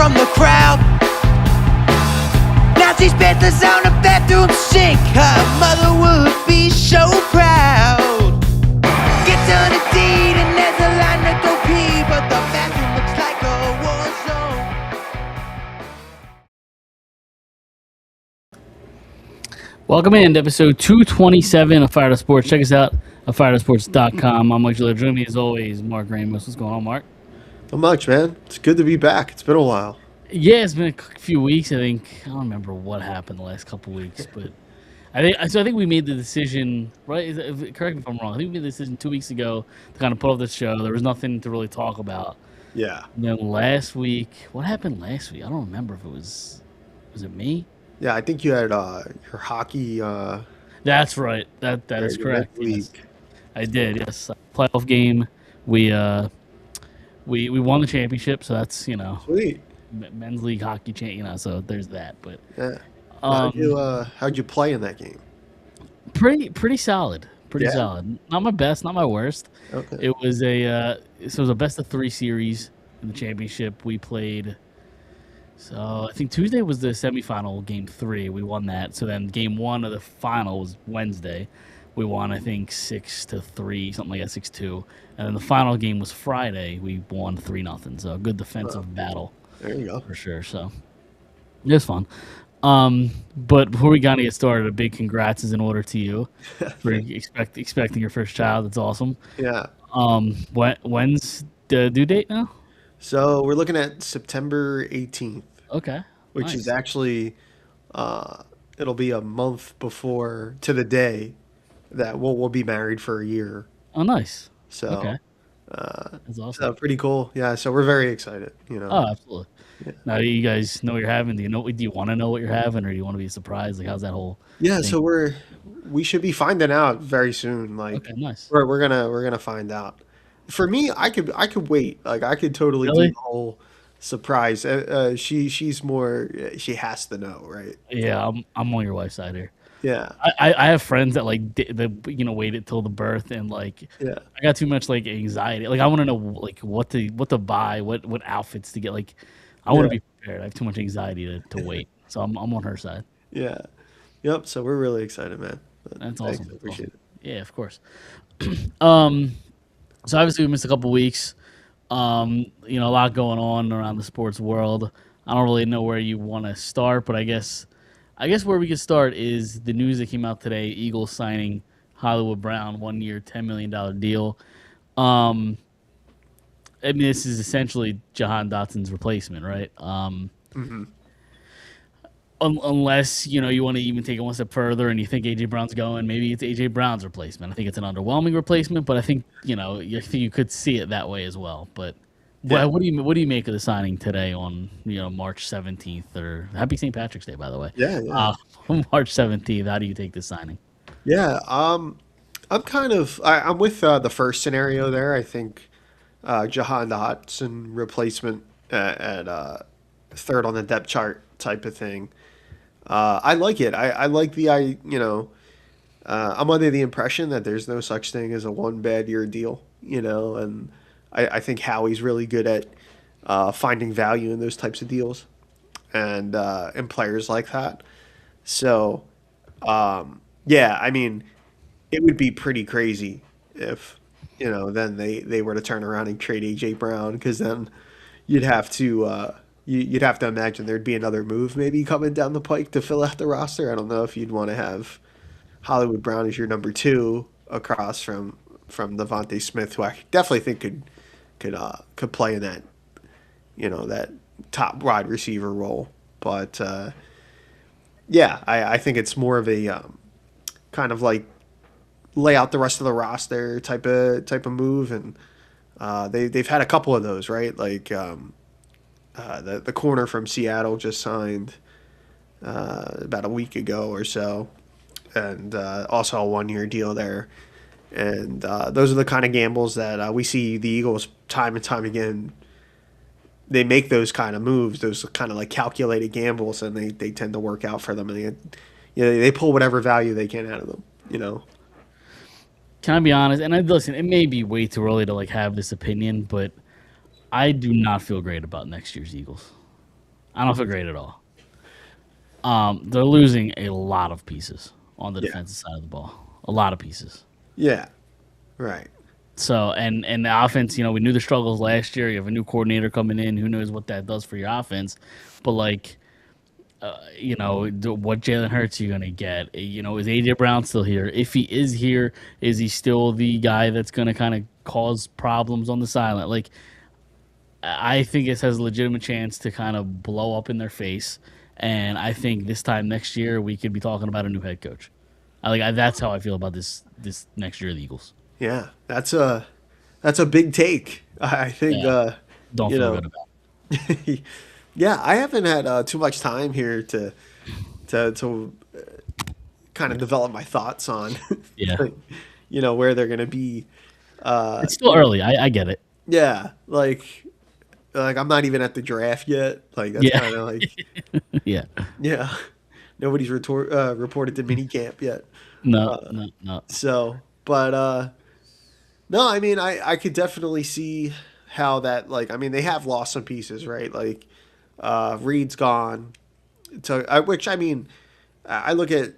from the crowd. Now she's Panthers on a bathroom sink. Her mother would be so proud. Gets on a deed and there's a line to go pee, but the bathroom looks like a war zone. Welcome in to episode 227 of Phired Sports. Check us out at phiredsports.com. I'm Mike Gillette. Joining me as always, Mark Ramos. What's going on, Mark? Not much, man. It's good to be back. It's been a while. Yeah, it's been a few weeks. I think I don't remember what happened the last couple weeks, but I think we made the decision. Right? Correct me if I'm wrong. I think we made the decision 2 weeks ago to kind of put off this show. There was nothing to really talk about. Yeah. And then last week, what happened last week? I don't remember if it was it me? Yeah, I think you had your hockey. That's right. That is your correct. week. Yes. I did. Yes, playoff game. We won the championship, so that's Sweet. men's league hockey so there's that. But Yeah. How'd you play in that game? pretty solid. Pretty Yeah. solid. Not my best, not my worst. Okay. It was it was a best of 3 series in the championship. We played. So I think Tuesday was the semifinal, game 3. We won that. So then game 1 of the final was Wednesday. We won, I think, 6-3, something like that, 6-2. And then the final game was Friday. We won 3-0. So a good defensive battle. There you go. For sure. So it was fun. But before we got to get started, a big congrats is in order to you for expecting your first child. That's awesome. Yeah. When's the due date now? So we're looking at September 18th, Okay. which Nice. is actually it'll be a month before to the day that we'll be married for a year. Oh, nice. So Okay. That's awesome. so pretty cool. Yeah. So we're very excited. Oh, absolutely. Yeah. Now, do you guys know what you're having? Do you want to know what you're having, or do you want to be surprised? Like, how's that whole Yeah. thing? So we should be finding out very soon. Like Okay, nice. we're gonna find out. For me, I could wait. Like I could totally do Really? the whole surprise. She's more. She has to know, right? Yeah, I'm on your wife's side here. Yeah, I have friends that waited till the birth, and like yeah, I got too much like anxiety. Like I want to know like what to buy, what outfits to get. Like I want to yeah, be prepared. I have too much anxiety to wait, so I'm on her side. yeah. Yep. So we're really excited, man. That's Thanks, awesome. I appreciate it. Yeah, of course. So obviously we missed a couple weeks. A lot going on around the sports world. I don't really know where you want to start, but I guess where we could start is the news that came out today. Eagles signing Hollywood Brown, 1-year, $10 million deal. I mean, this is essentially Jahan Dotson's replacement, right? Hmm. Unless you want to even take it one step further and you think AJ Brown's going, maybe it's AJ Brown's replacement. I think it's an underwhelming replacement, but I think you could see it that way as well. But Yeah. what do you make of the signing today on March 17th, or Happy St. Patrick's Day, by the way? Yeah, yeah, March 17th. How do you take this signing? yeah. I'm with the first scenario there. I think Jahan Dotson replacement at third on the depth chart type of thing. I like it. I like I'm under the impression that there's no such thing as a one bad year deal, and I think Howie's really good at finding value in those types of deals and in players like that. So, yeah, I mean, it would be pretty crazy if, then they were to turn around and trade AJ Brown, because then you'd have to you'd have to imagine there'd be another move maybe coming down the pike to fill out the roster. I don't know if you'd want to have Hollywood Brown as your number 2 across from Devontae Smith, who I definitely think could play in that that top wide receiver role. But yeah, I think it's more of a kind of like lay out the rest of the roster type of move, and they've had a couple of those, right? Like the corner from Seattle just signed about a week ago or so, and also a 1-year deal there. And those are the kind of gambles that we see the Eagles time and time again. They make those kind of moves, those kind of like calculated gambles, and they tend to work out for them. And they pull whatever value they can out of them. Can I be honest? And listen, it may be way too early to like have this opinion, but I do not feel great about next year's Eagles. I don't feel great at all. They're losing a lot of pieces on the Yeah. defensive side of the ball. A lot of pieces. Yeah. Right. So and the offense, we knew the struggles last year. You have a new coordinator coming in. Who knows what that does for your offense? But like, what Jalen Hurts are you gonna get? Is AJ Brown still here? If he is here, is he still the guy that's gonna kind of cause problems on the sideline? Like, I think this has a legitimate chance to kind of blow up in their face. And I think this time next year we could be talking about a new head coach. That's how I feel about this next year of the Eagles. Yeah. That's a big take. I think Yeah, don't you feel know good about yeah, I haven't had too much time here to kind of develop my thoughts on it. Yeah, like, where they're gonna be. it's still early. I get it. Yeah, like I'm not even at the draft yet. Like that's Yeah, kind of like yeah. yeah, nobody's reported to minicamp yet. No, no, no. So, but no, I mean I could definitely see how that like I mean they have lost some pieces, right? Like Reed's gone to which I mean I look at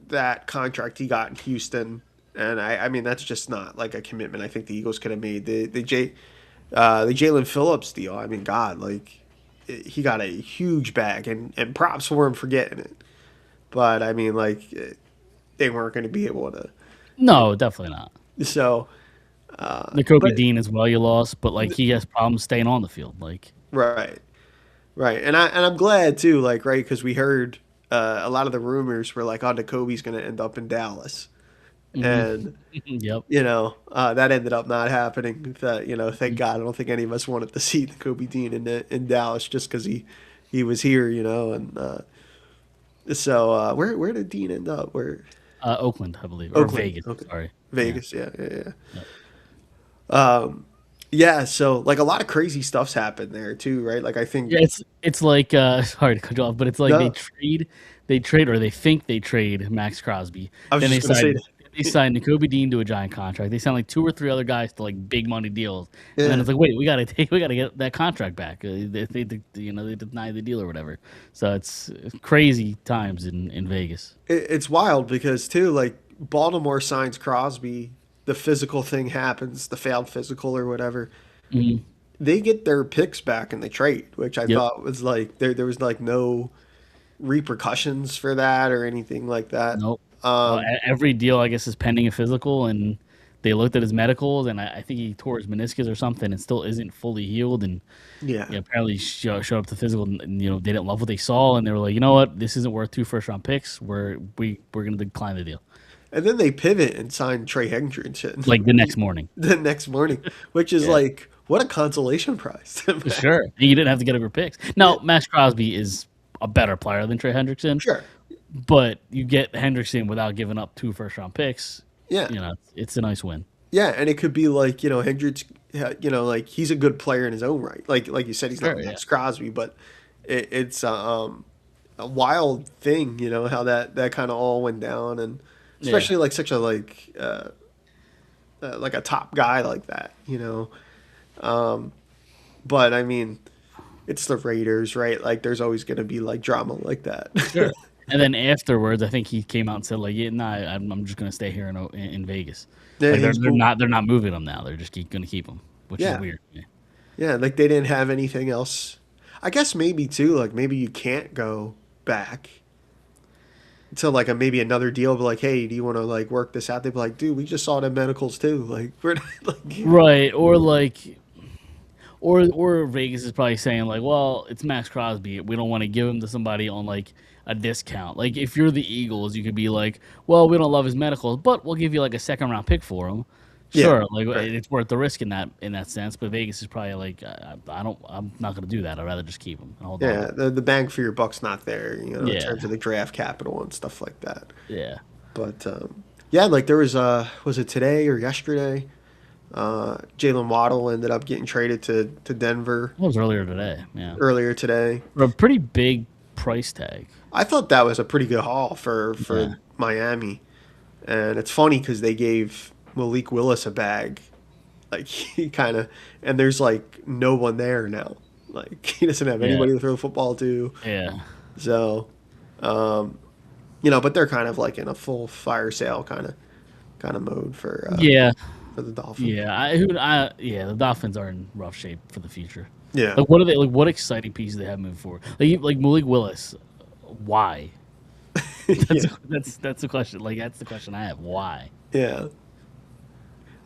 that contract he got in Houston, and I mean that's just not like a commitment I think the Eagles could have made. The Jalen Phillips deal. I mean, God, like he got a huge bag, and props for him for getting it. But I mean, like they weren't going to be able to. No, definitely not. So, The Kobe but Dean as well, you lost, but like he has problems staying on the field. Like, right, right, and I'm glad too. Like right, because we heard a lot of the rumors were like, oh, Kobe's going to end up in Dallas, hmm and yep, that ended up not happening. That thank God. I don't think any of us wanted to see the Kobe Dean in Dallas just because he was here. And so where did Dean end up? Where Oakland, I believe, or Oakland? Vegas. Okay, Sorry. Yeah. Vegas. Yeah, yeah, yeah. Yep. Yeah. So like a lot of crazy stuff's happened there too, right? Like I think Yeah, it's like sorry to cut you off, but it's like no, they trade or they think they trade Max Crosby. I was Then just gonna say they that. sign Kobe Dean to a giant contract. They sign like two or three other guys to like big money deals, and then Yeah. it's like, wait, we gotta get that contract back. They deny the deal or whatever. So it's crazy times in Vegas. It's wild because too, like Baltimore signs Crosby, the physical thing happens, the failed physical or whatever. Mhm. They get their picks back in the trade, which I Yep. thought was like there was like no repercussions for that or anything like that. Nope. Um, Every deal, I guess, is pending a physical, and they looked at his medicals, and I think he tore his meniscus or something, and still isn't fully healed. And yeah. apparently showed up to physical, and they didn't love what they saw, and they were like, you know what, this isn't worth two first round picks. We're gonna decline the deal. And then they pivot and sign Trey Hendrickson Like the next morning. the next morning, which is Yeah, like what a consolation prize. for sure. You didn't have to get up your picks. Yeah, Now, Max Crosby is a better player than Trey Hendrickson, sure. but you get Hendrickson without giving up two first round picks. Yeah. It's a nice win. Yeah, and it could be like, Hendricks, like he's a good player in his own right. Like you said, he's not Sure, yeah. Max Crosby, but it's a wild thing, how that kind of all went down, and Yeah. especially like such a like a top guy like that. But I mean, it's the Raiders, right? Like there's always going to be like drama like that. Sure. And then afterwards, I think he came out and said like, "Yeah, nah, I'm just gonna stay here in Vegas." Yeah, Like he's cool. they're not moving him now. They're just gonna keep him, which is Yeah, weird. Yeah. yeah, like they didn't have anything else. I guess maybe too, like maybe you can't go back to like maybe another deal, but like, hey, do you want to like work this out? They'd be like, dude, we just saw the medicals too. Like we're not, like Right. Or like, or Vegas is probably saying like, well, it's Max Crosby. We don't want to give him to somebody on like a discount. Like if you're the Eagles, you could be like, well, we don't love his medicals, but we'll give you like a second round pick for him. yeah, Sure, like right. it's worth the risk in that sense. But Vegas is probably like, I don't, I'm not gonna do that. I'd rather just keep him and hold on to Yeah, him. the bang for your buck's not there, in Yeah, terms of the draft capital and stuff like that. yeah. But yeah, like there was it today or yesterday? Jalen Waddle ended up getting traded to Denver That was earlier today. Yeah, earlier today. for a pretty big price tag. I thought that was a pretty good haul Yeah. for Miami, and it's funny because they gave Malik Willis a bag, like he kind of, and there's like no one there now. Like he doesn't have Yeah. anybody to throw the football to. Yeah. So, but they're kind of like in a full fire sale kind of mode Yeah. for the Dolphins. Yeah, the Dolphins are in rough shape for the future. Yeah. Like, what are they? Like, what exciting pieces they have moving forward? Like Malik Willis. Why? That's Yeah. that's the question. Like, that's the question I have. Why? Yeah.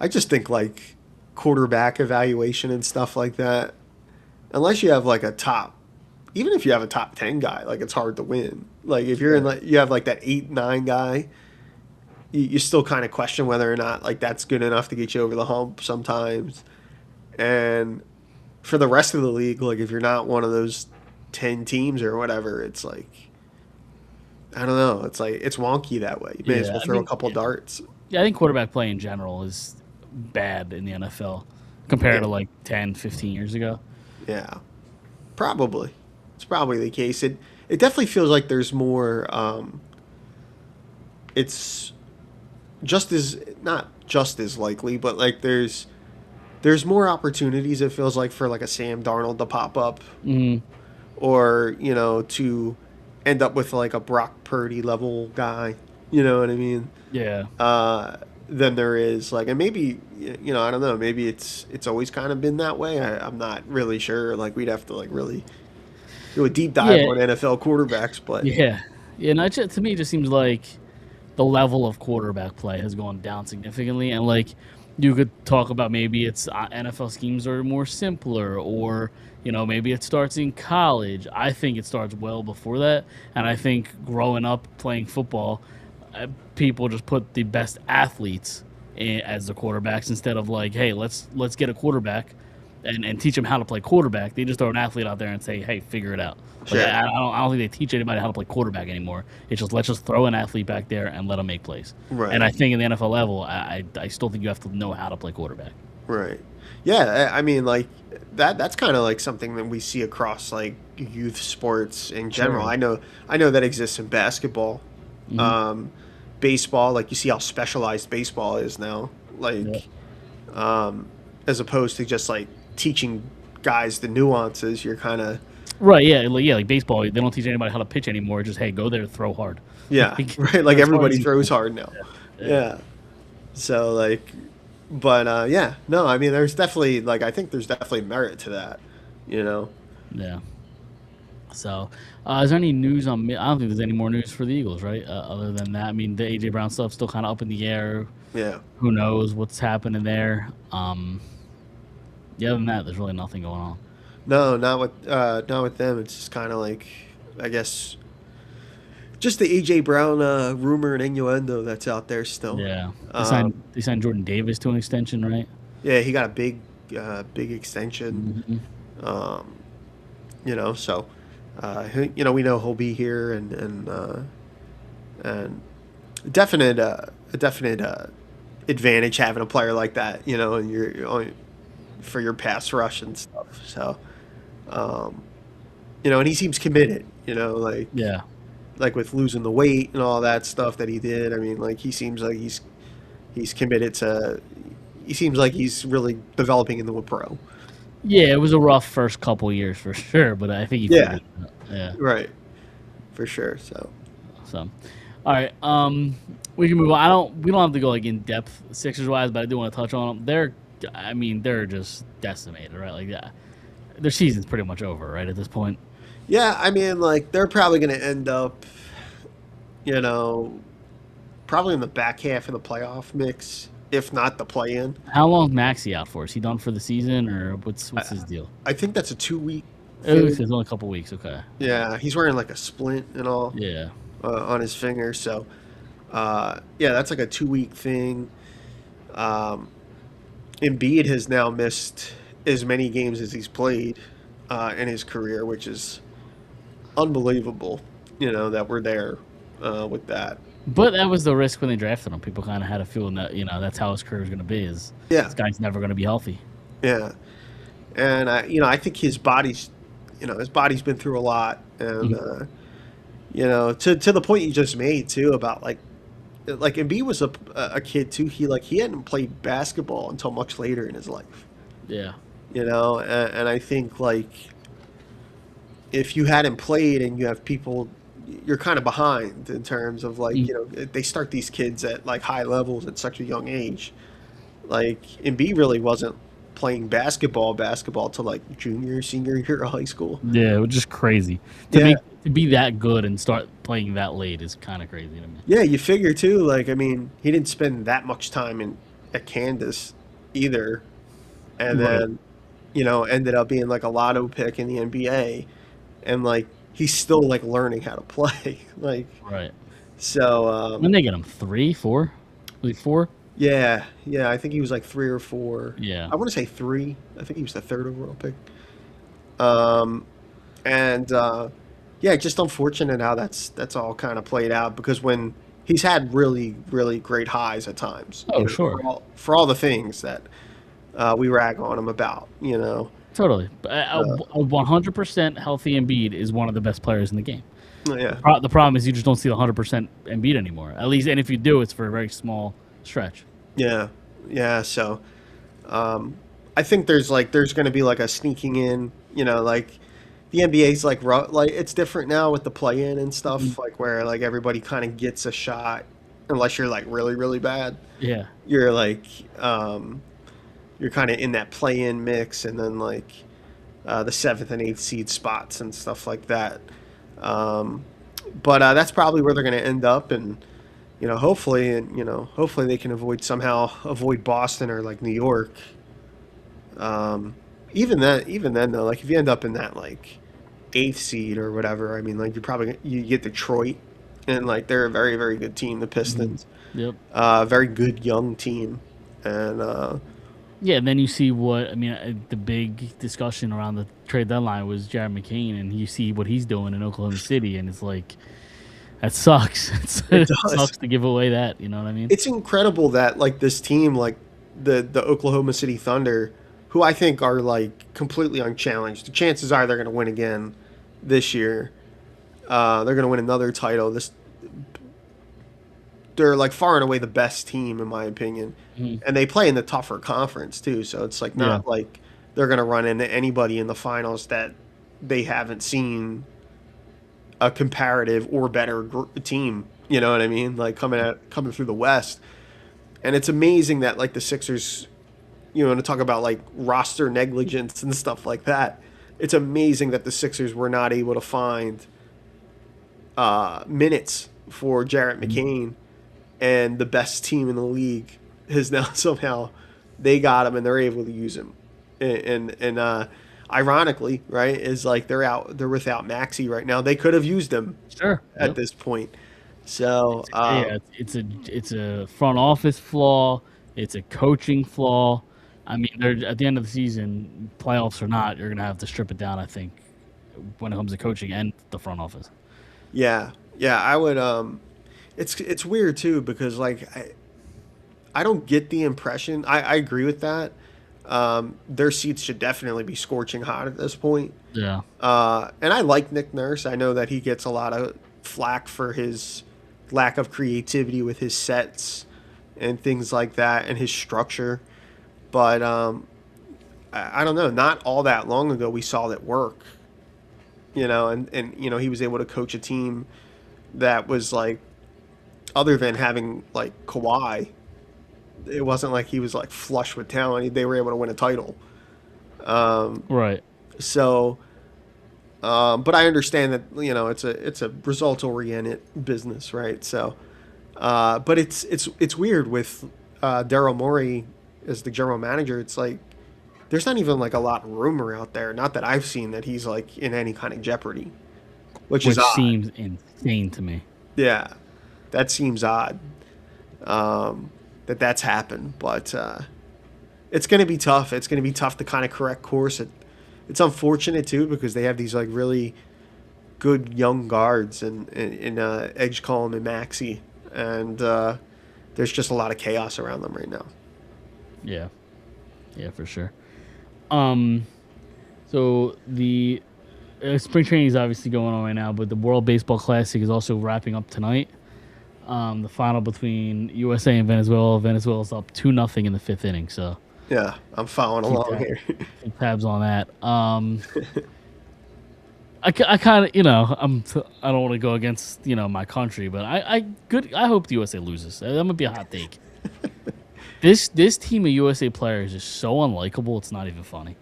I just think like quarterback evaluation and stuff like that. Unless you have like even if you have a top 10 guy, like it's hard to win. Like if you're in like you have like that 8-9 guy, you still kind of question whether or not like that's good enough to get you over the hump sometimes. And for the rest of the league, like if you're not one of those 10 teams or whatever, it's like I don't know. It's like it's wonky that way. You may as Yeah, well I throw a mean, couple darts. yeah, I think quarterback play in general is bad in the NFL compared Yeah. to like 10, 15 years ago. Yeah. Probably. It's probably the case. It definitely feels like there's more it's just as not just as likely, but like there's more opportunities it feels like for like a Sam Darnold to pop up Mm, or, to end up with like a Brock Purdy level guy, you know what I mean? yeah. Than there is like and maybe I don't know, maybe it's always kind of been that way. I'm not really sure. Like we'd have to like really do a deep dive Yeah. on NFL quarterbacks, but Yeah. Yeah. No, to me, it just seems like the level of quarterback play has gone down significantly. And, like, you could talk about maybe it's NFL schemes are more simpler or, maybe it starts in college. I think it starts well before that. And I think growing up playing football, people just put the best athletes as the quarterbacks instead of like, hey, let's get a quarterback and teach them how to play quarterback. They just throw an athlete out there and say, hey, figure it out. Sure. Like, I don't think they teach anybody how to play quarterback anymore. It's just let's just throw an athlete back there and let them make plays. Right. And I think in the NFL level, I still think you have to know how to play quarterback. right. Yeah, I mean like that's kind of like something that we see across like youth sports in general. Sure. I know that exists in basketball. Mhm. Baseball, like you see how specialized baseball is now. Like as opposed to just like teaching guys the nuances, you're kind of Right, yeah, like baseball, they don't teach anybody how to pitch anymore. Just hey, go there, throw hard. yeah, Like, right. Like as hard everybody as you throws can. hard now. Yeah. Yeah. So like, but yeah, no, I mean, there's definitely like I think there's definitely merit to that, you know. Yeah. So, is there any news on? I don't think there's any more news for the Eagles, right? Other than that, I mean, the AJ Brown stuff's still kind of up in the air. Yeah. Who knows what's happening there? Yeah, other than that, there's really nothing going on. No, not with them. It's just kind of like I guess just the AJ Brown rumor and innuendo that's out there still. Yeah, Um, they signed Jordan Davis to an extension, right? yeah, he got a big extension. Hmm. Um, so we know he'll be here and a definite advantage having a player like that, and for your pass rush and stuff. So, and he seems committed, Yeah, like with losing the weight and all that stuff that he did. I mean, like he seems like he's committed to. He seems like he's really developing into a pro. yeah. It was a rough first couple years for sure, but I think he Yeah. figured it out. Yeah. Right. For sure. So. So, all right. We can move on. We don't have to go like in depth Sixers wise, but I do want to touch on them. They're just decimated, right? Like that. Their season's pretty much over, right? At this point. Yeah, I mean, like they're probably going to end up, you know, probably in the back half of the playoff mix, if not the play-in. How long is Maxey out for? Is he done for the season, or what's his deal? I think that's a 2 week Oh, thing. it's only a couple weeks. Okay. Yeah, he's wearing like a splint and all Yeah. on his finger. So, yeah, that's like a 2 week thing. Embiid has now missed as many games as he's played in his career, which is unbelievable. That we're there with that. But that was the risk when they drafted him. People kind of had a feeling that that's how his career is going to be. Is Yeah. this guy's never going to be healthy? Yeah, and I think his body's been through a lot, and to the point you just made too about like Embiid was a kid too. He hadn't played basketball until much later in his life. Yeah. And I think like if you hadn't played and you have people, you're kind of behind in terms of like, Mm. they start these kids at like high levels at such a young age. Like Embiid really wasn't playing basketball till like junior, senior year of high school. Yeah, it was just crazy Yeah. to be that good and start playing that late is kind of crazy to me. Yeah, you figure too, like, I mean, he didn't spend that much time at Kansas either. And Right, then, ended up being like a lotto pick in the NBA. And like, he's still like learning how to play. Like, right. so, When they get him 3, 4, like 4. yeah, I think he was like 3 or 4. Yeah. I want to say 3. I think he was the third overall pick. Um, and yeah, just unfortunate how that's all kind of played out because when he's had really really great highs at times, Oh, sure. for all the things that we rag on him about, Totally. A 100% healthy Embiid is one of the best players in the game. yeah, The problem is you just don't see the 100% Embiid anymore. At least, and if you do, it's for a very small stretch. yeah, yeah. So I think there's going to be like a sneaking in, like the NBA's like it's different now with the play in and Mhm. stuff, like where like everybody kind of gets a shot unless you're like really really bad. Yeah. You're like you're kind of in that play in mix, and then like the seventh and eighth seed spots and stuff like that. Um, but that's probably where they're going to end up, and hopefully they can somehow avoid Boston or like New York. Even then though, like if you end up in that like eighth seed or whatever, I mean, like you get Detroit, and like they're a very very good team, the Mhm. Pistons, Yep. very good young team, and Yeah, and then you see the big discussion around the trade deadline was Jared McCain, and you see what he's doing in Oklahoma City, and it's like, that sucks. it It does. sucks to give away that, you know what I mean? It's incredible that like this team, like the Oklahoma City Thunder, who I think are like completely unchallenged. The chances are they're going to win again this year. They're going to win another title. They're like far and away the best team in my opinion, Mhm. and they play in the tougher conference too. So it's like Yeah. not like they're going to run into anybody in the finals that they haven't seen a comparative or better team. You know what I mean? Like coming through the West. And it's amazing that like the Sixers, to talk about like roster negligence and stuff like that. It's amazing that the Sixers were not able to find minutes for Jarrett Mhm. McCain, and the best team in the league is now somehow they got him and they're able to use him. And ironically, right, is like they're without Maxi right now. They could have used him Sure. at Yep. this point. So Yeah, it's a front office flaw. It's a coaching flaw. I mean, at the end of the season, playoffs or not, you're gonna have to strip it down. I think when it comes to coaching and the front office. yeah, yeah, I would. It's weird too because like I don't get the impression. I agree with that. Their seats should definitely be scorching hot at this point. Yeah. And I like Nick Nurse. I know that he gets a lot of flack for his lack of creativity with his sets and things like that and his structure. But I don't know. Not all that long ago, we saw that work. And he was able to coach a team that was like, other than having like Kawhi, it wasn't like he was like flush with talent. They were able to win a title. Right. So, but I understand that it's a result oriented business, right? So, but it's weird with Daryl Morey as the general manager. It's like there's not even like a lot of rumor out there. Not that I've seen that he's like in any kind of jeopardy, which is Which odd. seems insane to me. Yeah, that seems odd. That's happened, but it's going to be tough. It's going to be tough to kind of correct course. It's unfortunate too because they have these like really good young guards in Edge Column and Maxi, and there's just a lot of chaos around them right now. Yeah. Yeah, for sure. Um. So the spring training is obviously going on right now, but the World Baseball Classic is also wrapping up tonight. The final between USA and Venezuela. Venezuela's up 2-0 in the fifth inning, so Yeah, I'm following keep along here. keep tabs on that. I kind of, I don't want to go against, my country, but I hope the USA loses. That might be a hot take. This team of USA players is so unlikable. It's not even funny.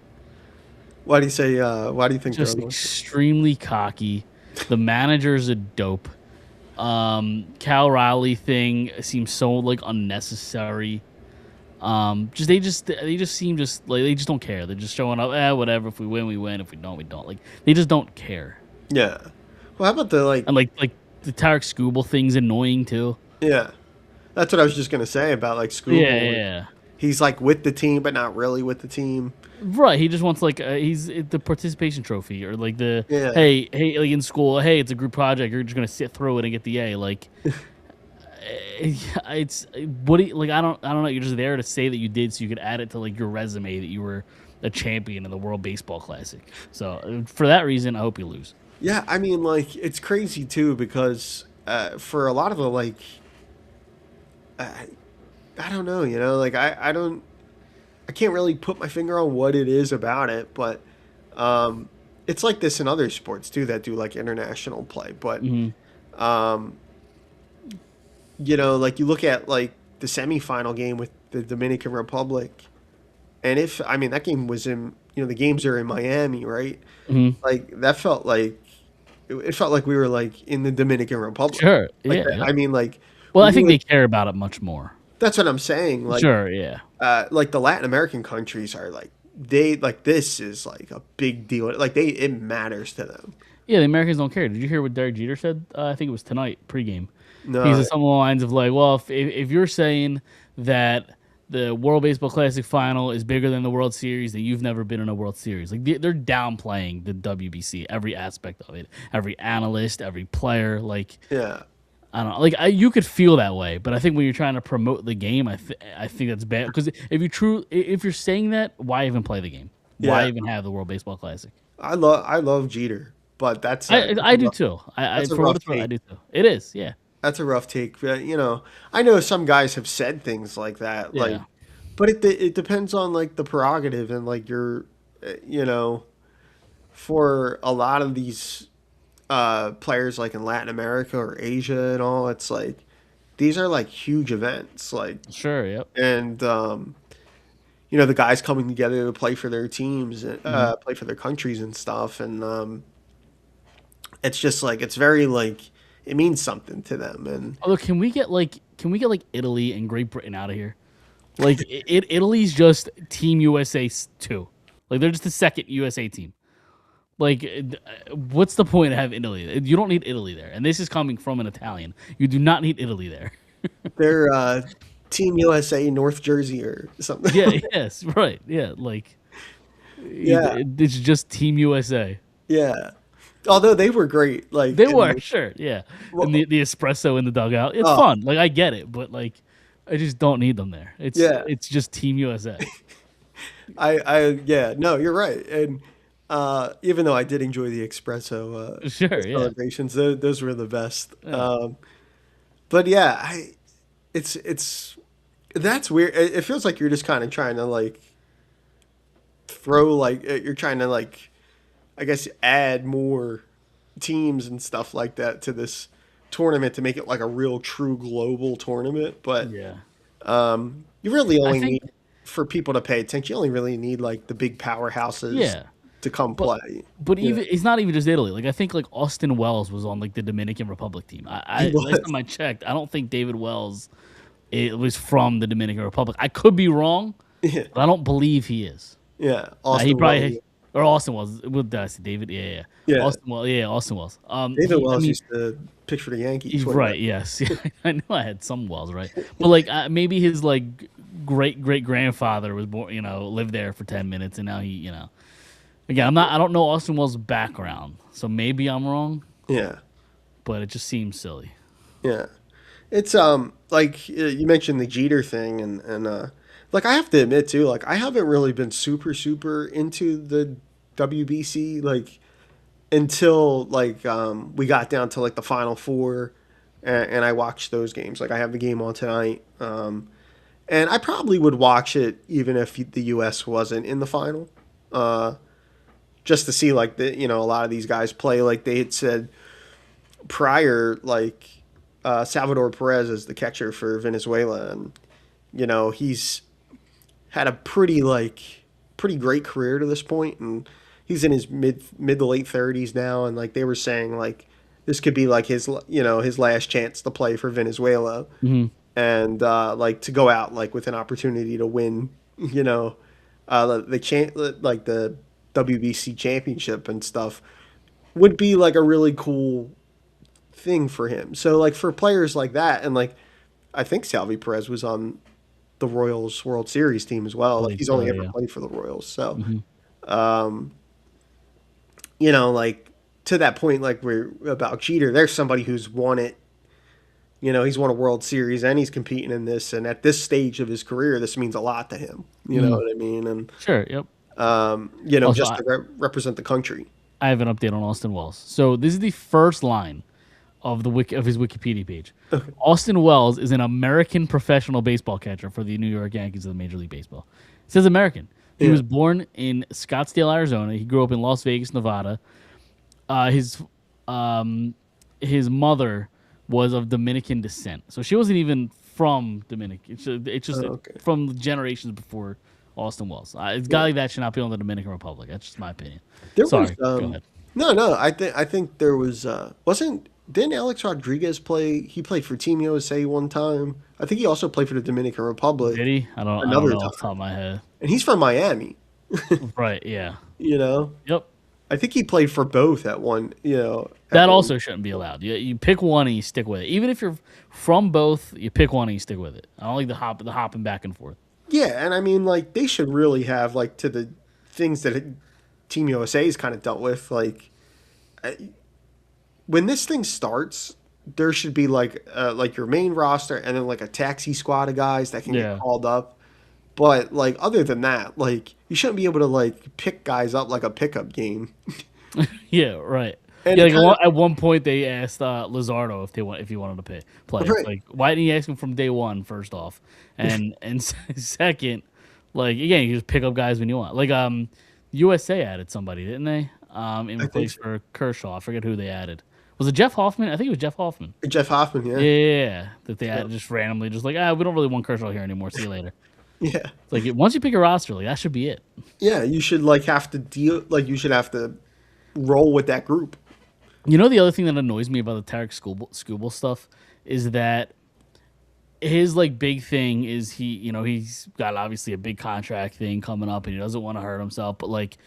Why do you say? Why do you think Just they're? extremely cocky. The manager's a dope. Cal Riley thing seems so like unnecessary. They just seem just like they just don't care. They're just showing up. Whatever. If we win, we win. If we don't, we don't. Like they just don't care. Yeah. Well, how about the like? And like the Tarek Skubal thing's annoying too. Yeah, that's what I was just gonna say about like school. Yeah. He's like with the team, but not really with the team. Right. He just wants like he's the participation trophy or like the Yeah. hey like in school. Hey, it's a group project. You're just gonna sit through it and get the A. Like it's what do you, like I don't know. You're just there to say that you did so you could add it to like your resume that you were a champion in the World Baseball Classic. So for that reason, I hope you lose. Yeah, I mean, like it's crazy too because for a lot of the like, I don't know, like I can't really put my finger on what it is about it, but it's like this in other sports too that do like international play. But um, like you look at like the semifinal game with the Dominican Republic, and if I mean that game was in the games are in Miami, right? Like that felt like it felt like we were like in the Dominican Republic. Sure, Like, yeah. I mean, like. Well, I think they care about it much more. That's what I'm saying. Like, sure, yeah. Like the Latin American countries are like this is like a big deal. Like it matters to them. Yeah, the Americans don't care. Did you hear what Derek Jeter said? I think it was tonight pregame. No, He said something along the lines of like, well, if you're saying that the World Baseball Classic final is bigger than the World Series, then you've never been in a World Series. Like they're downplaying the WBC, every aspect of it, every analyst, every player. Like, yeah, I don't know. Like you could feel that way, but I think when you're trying to promote the game, I think that's bad because if you're saying that, why even play the game? Why Yeah. even have the World Baseball Classic? I love Jeter, but that's I do too. that's a For what rough it's worth, I take. do too. It is, yeah. That's a rough take. But, I know some guys have said things like that, like, Yeah. but it depends on like the prerogative and like your, for a lot of these players like in Latin America or Asia and all, it's like these are like huge events, like, Sure, yep. and the guys coming together to play for their teams, play for their countries and stuff, and it's just like it's very like it means something to them, and Although, can we get like Italy and Great Britain out of here? Like Italy's just Team USA 2. Like they're just the second USA team. Like, what's the point of having Italy? You don't need Italy there. And this is coming from an Italian. You do not need Italy there. they're Team USA North Jersey or something. Yeah, yes, right. Yeah, like, Yeah. it's just Team USA. Yeah. Although they were great, like They in were, the- sure, yeah. Well- And the espresso in the dugout. It's Oh. fun. Like, I get it, but, like, I just don't need them there. Yeah. It's just Team USA. yeah, no, you're right, and even though I did enjoy the espresso Sure, yeah. celebrations, those were the best. Yeah. But yeah, it's that's weird. It feels like you're just kind of trying to like throw like you're trying to like I guess add more teams and stuff like that to this tournament to make it like a real true global tournament. But Yeah. you really only think- need for people to pay attention. You only really need like the big powerhouses Yeah. to come play. But Yeah. even it's not even just Italy. Like I think like Austin Wells was on like the Dominican Republic team. I He was. last time I checked, I don't think David Wells it was from the Dominican Republic. I could be wrong, Yeah, but I don't believe he is. yeah. He Austin probably Wells. or Austin Wells. What did I say? David? Yeah. Yeah. Austin Wells. Yeah, Austin Wells. David he- I Wells mean, used to pitch for the Yankees. he's wasn't right. he? Yes, I knew I had some Wells right, but like maybe his like great grandfather was born. Lived there for 10 minutes, and now he. Again, I don't know Austin Wells' background, so maybe I'm wrong, Yeah, but it just seems silly. yeah. It's like you mentioned the Jeter thing, and like I have to admit too, like I haven't really been super into the WBC like until like we got down to like the Final Four, and I watched those games. Like I have the game on tonight, and I probably would watch it even if the U.S. wasn't in the final. just to see like a lot of these guys play. Like they had said prior, like Salvador Perez is the catcher for Venezuela, and he's had a pretty great career to this point, and he's in his mid to late 30s now, and like they were saying like this could be like his last chance to play for Venezuela, and like to go out like with an opportunity to win like the WBC championship and stuff would be like a really cool thing for him. So like for players like that, and like I think Salvi Perez was on the Royals World Series team as well. Like he's only ever played for the Royals. So like to that point, like we're about Jeter, there's somebody who's won it. He's won a World Series and he's competing in this, and at this stage of his career, this means a lot to him. You know what I mean? And sure, yep. Also, just to represent the country. I have an update on Austin Wells. So this is the first line of his Wikipedia page. Okay. Austin Wells is an American professional baseball catcher for the New York Yankees of the Major League Baseball. It says American. He was born in Scottsdale, Arizona. He grew up in Las Vegas, Nevada. His mother was of Dominican descent, so she wasn't even from Dominican. It's just from generations before Austin Wells. A guy like that should not be on the Dominican Republic. That's just my opinion. Sorry, go ahead. No. I think there was didn't Alex Rodriguez play? He played for Team USA one time. I think he also played for the Dominican Republic. Did he? I don't know off the top of my head. And he's from Miami. Right. Yeah. Yep. I think he played for both at one. That also shouldn't be allowed. You pick one and you stick with it. Even if you're from both, you pick one and you stick with it. I don't like the hopping back and forth. Yeah, and I mean, like they should really have like to the things that Team USA has kind of dealt with. Like when this thing starts, there should be like your main roster and then like a taxi squad of guys that can get called up. But like other than that, like you shouldn't be able to like pick guys up like a pickup game. Yeah, right. And at one point they asked Luzardo if he wanted to play. Right. Like, why didn't he ask him from day one? First off, and second, like again, you just pick up guys when you want. Like USA added somebody, didn't they? In place for Kershaw. I forget who they added. Was it Jeff Hoffman? I think it was Jeff Hoffman. Jeff Hoffman, yeah. Yeah, that they added just randomly, just like we don't really want Kershaw here anymore. See you later. Yeah. It's like once you pick a roster, like that should be it. Yeah, you should like have to you should have to roll with that group. The other thing that annoys me about the Tarek Skubal stuff is that his like big thing is he's got obviously a big contract thing coming up and he doesn't want to hurt himself. But like,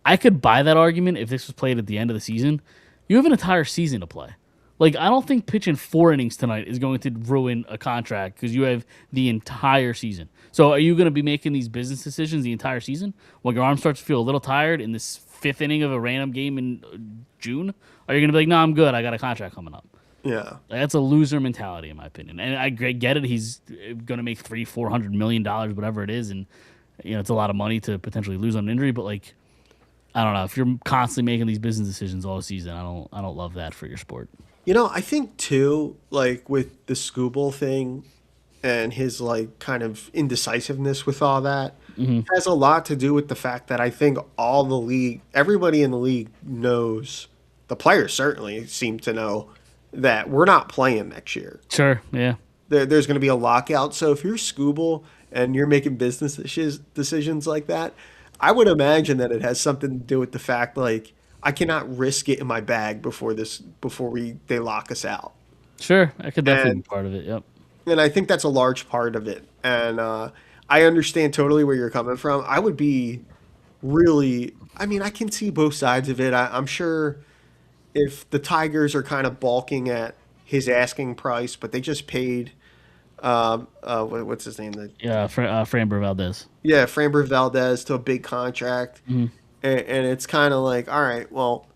I could buy that argument if this was played at the end of the season. You have an entire season to play. Like, I don't think pitching 4 innings tonight is going to ruin a contract because you have the entire season. So are you going to be making these business decisions the entire season when your arm starts to feel a little tired in this 5th inning of a random game in June? Or are you going to be like, no, I'm good. I got a contract coming up. Yeah. That's a loser mentality, in my opinion. And I get it. He's going to make $300-400 million, whatever it is. And, it's a lot of money to potentially lose on an injury. But, like, I don't know. If you're constantly making these business decisions all season, I don't love that for your sport. I think too, like with the Skubal thing and his like kind of indecisiveness with all that has a lot to do with the fact that I think everybody in the league knows, the players certainly seem to know that we're not playing next year. Sure, yeah. There's going to be a lockout. So if you're Skubal and you're making business decisions like that, I would imagine that it has something to do with the fact like, I cannot risk it in my bag before they lock us out. Sure, that could definitely be part of it. Yep. And I think that's a large part of it. And I understand totally where you're coming from. I would be really. I mean, I can see both sides of it. I'm sure if the Tigers are kind of balking at his asking price, but they just paid. What's his name? Framber Valdez. Yeah, Framber Valdez to a big contract. Mm-hmm. And it's kind of like, all right, well,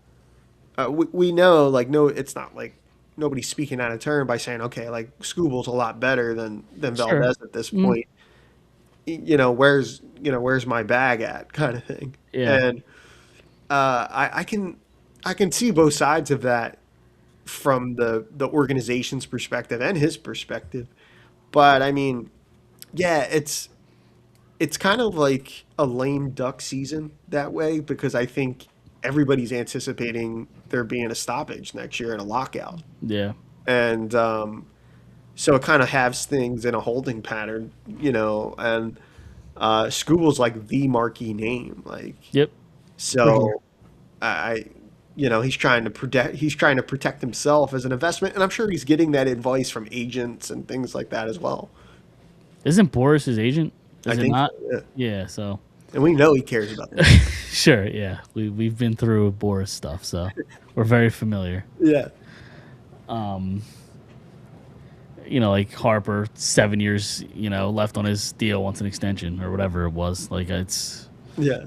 we know, like, no, it's not like nobody's speaking out of turn by saying, okay, like, Skubal's a lot better than Valdez at this point. Where's my bag at, kind of thing. Yeah. And I can see both sides of that from the organization's perspective and his perspective. But I mean, yeah, it's kind of like a lame duck season that way because I think everybody's anticipating there being a stoppage next year and a lockout. Yeah. And so it kind of has things in a holding pattern, and Scooble's like the marquee name. Like, Yep. so I he's trying to protect himself as an investment, and I'm sure he's getting that advice from agents and things like that as well. Isn't Boris his agent? I Is it think not? so, yeah. Yeah. So. And we know he cares about that. Sure. Yeah. We've been through Boris stuff, so we're very familiar. Yeah. Like Harper, 7 years, left on his deal, wants an extension or whatever it was. Like it's. Yeah.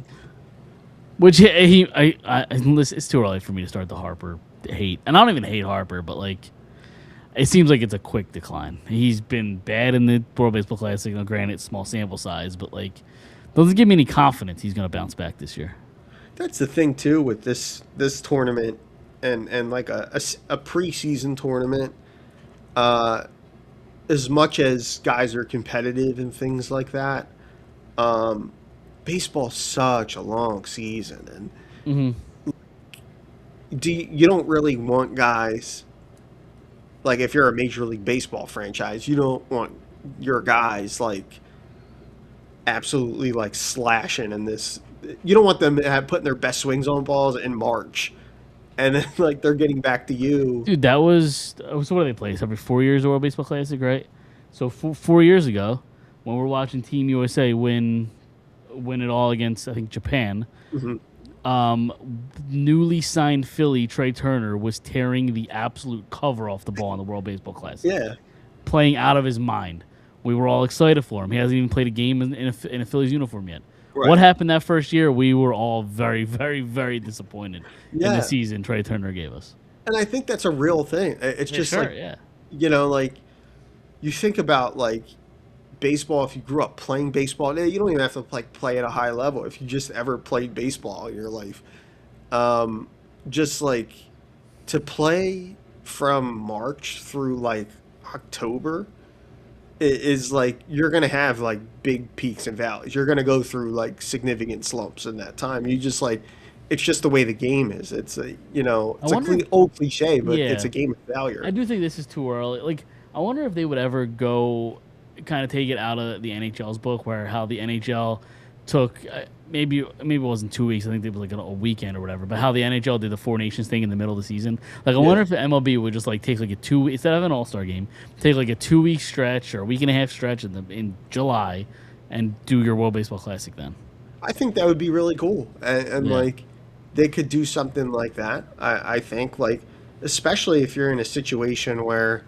Which it's too early for me to start the Harper hate, and I don't even hate Harper, but like, it seems like it's a quick decline. He's been bad in the World Baseball Classic. Granted, small sample size, but like, doesn't give me any confidence he's going to bounce back this year. That's the thing too with this tournament, and like a preseason tournament. As much as guys are competitive and things like that, baseball's such a long season, and you don't really want guys, like if you're a Major League Baseball franchise, you don't want your guys like absolutely like slashing in this. You don't want them putting their best swings on balls in March, and then like they're getting back to you. Dude, that was what do they play? Every 4 years, the World Baseball Classic, right? So 4 years ago, when we're watching Team USA win it all against, I think, Japan, newly signed Philly Trey Turner was tearing the absolute cover off the ball in the World Baseball Classic. Yeah, playing out of his mind. We were all excited for him. He hasn't even played a game in a Phillies uniform yet. Right. What happened that first year? We were all very, very, very disappointed in the season Trey Turner gave us. And I think that's a real thing. It's just like you think about like baseball. If you grew up playing baseball, you don't even have to like play at a high level. If you just ever played baseball in your life, just like to play from March through like October is like you're gonna have like big peaks and valleys. You're gonna go through like significant slumps in that time. You just like it's just the way the game is. It's a old cliche, but it's a game of failure. I do think this is too early. Like I wonder if they would ever go kind of take it out of the NHL's book, where how the NHL took maybe it wasn't 2 weeks. I think it was like a weekend or whatever. But how the NHL did the Four Nations thing in the middle of the season. Like I wonder if the MLB would just like take like instead of an All-Star game, take like a 2 week stretch or a week and a half stretch in July, and do your World Baseball Classic then. I think that would be really cool, and like they could do something like that. I think like especially if you're in a situation where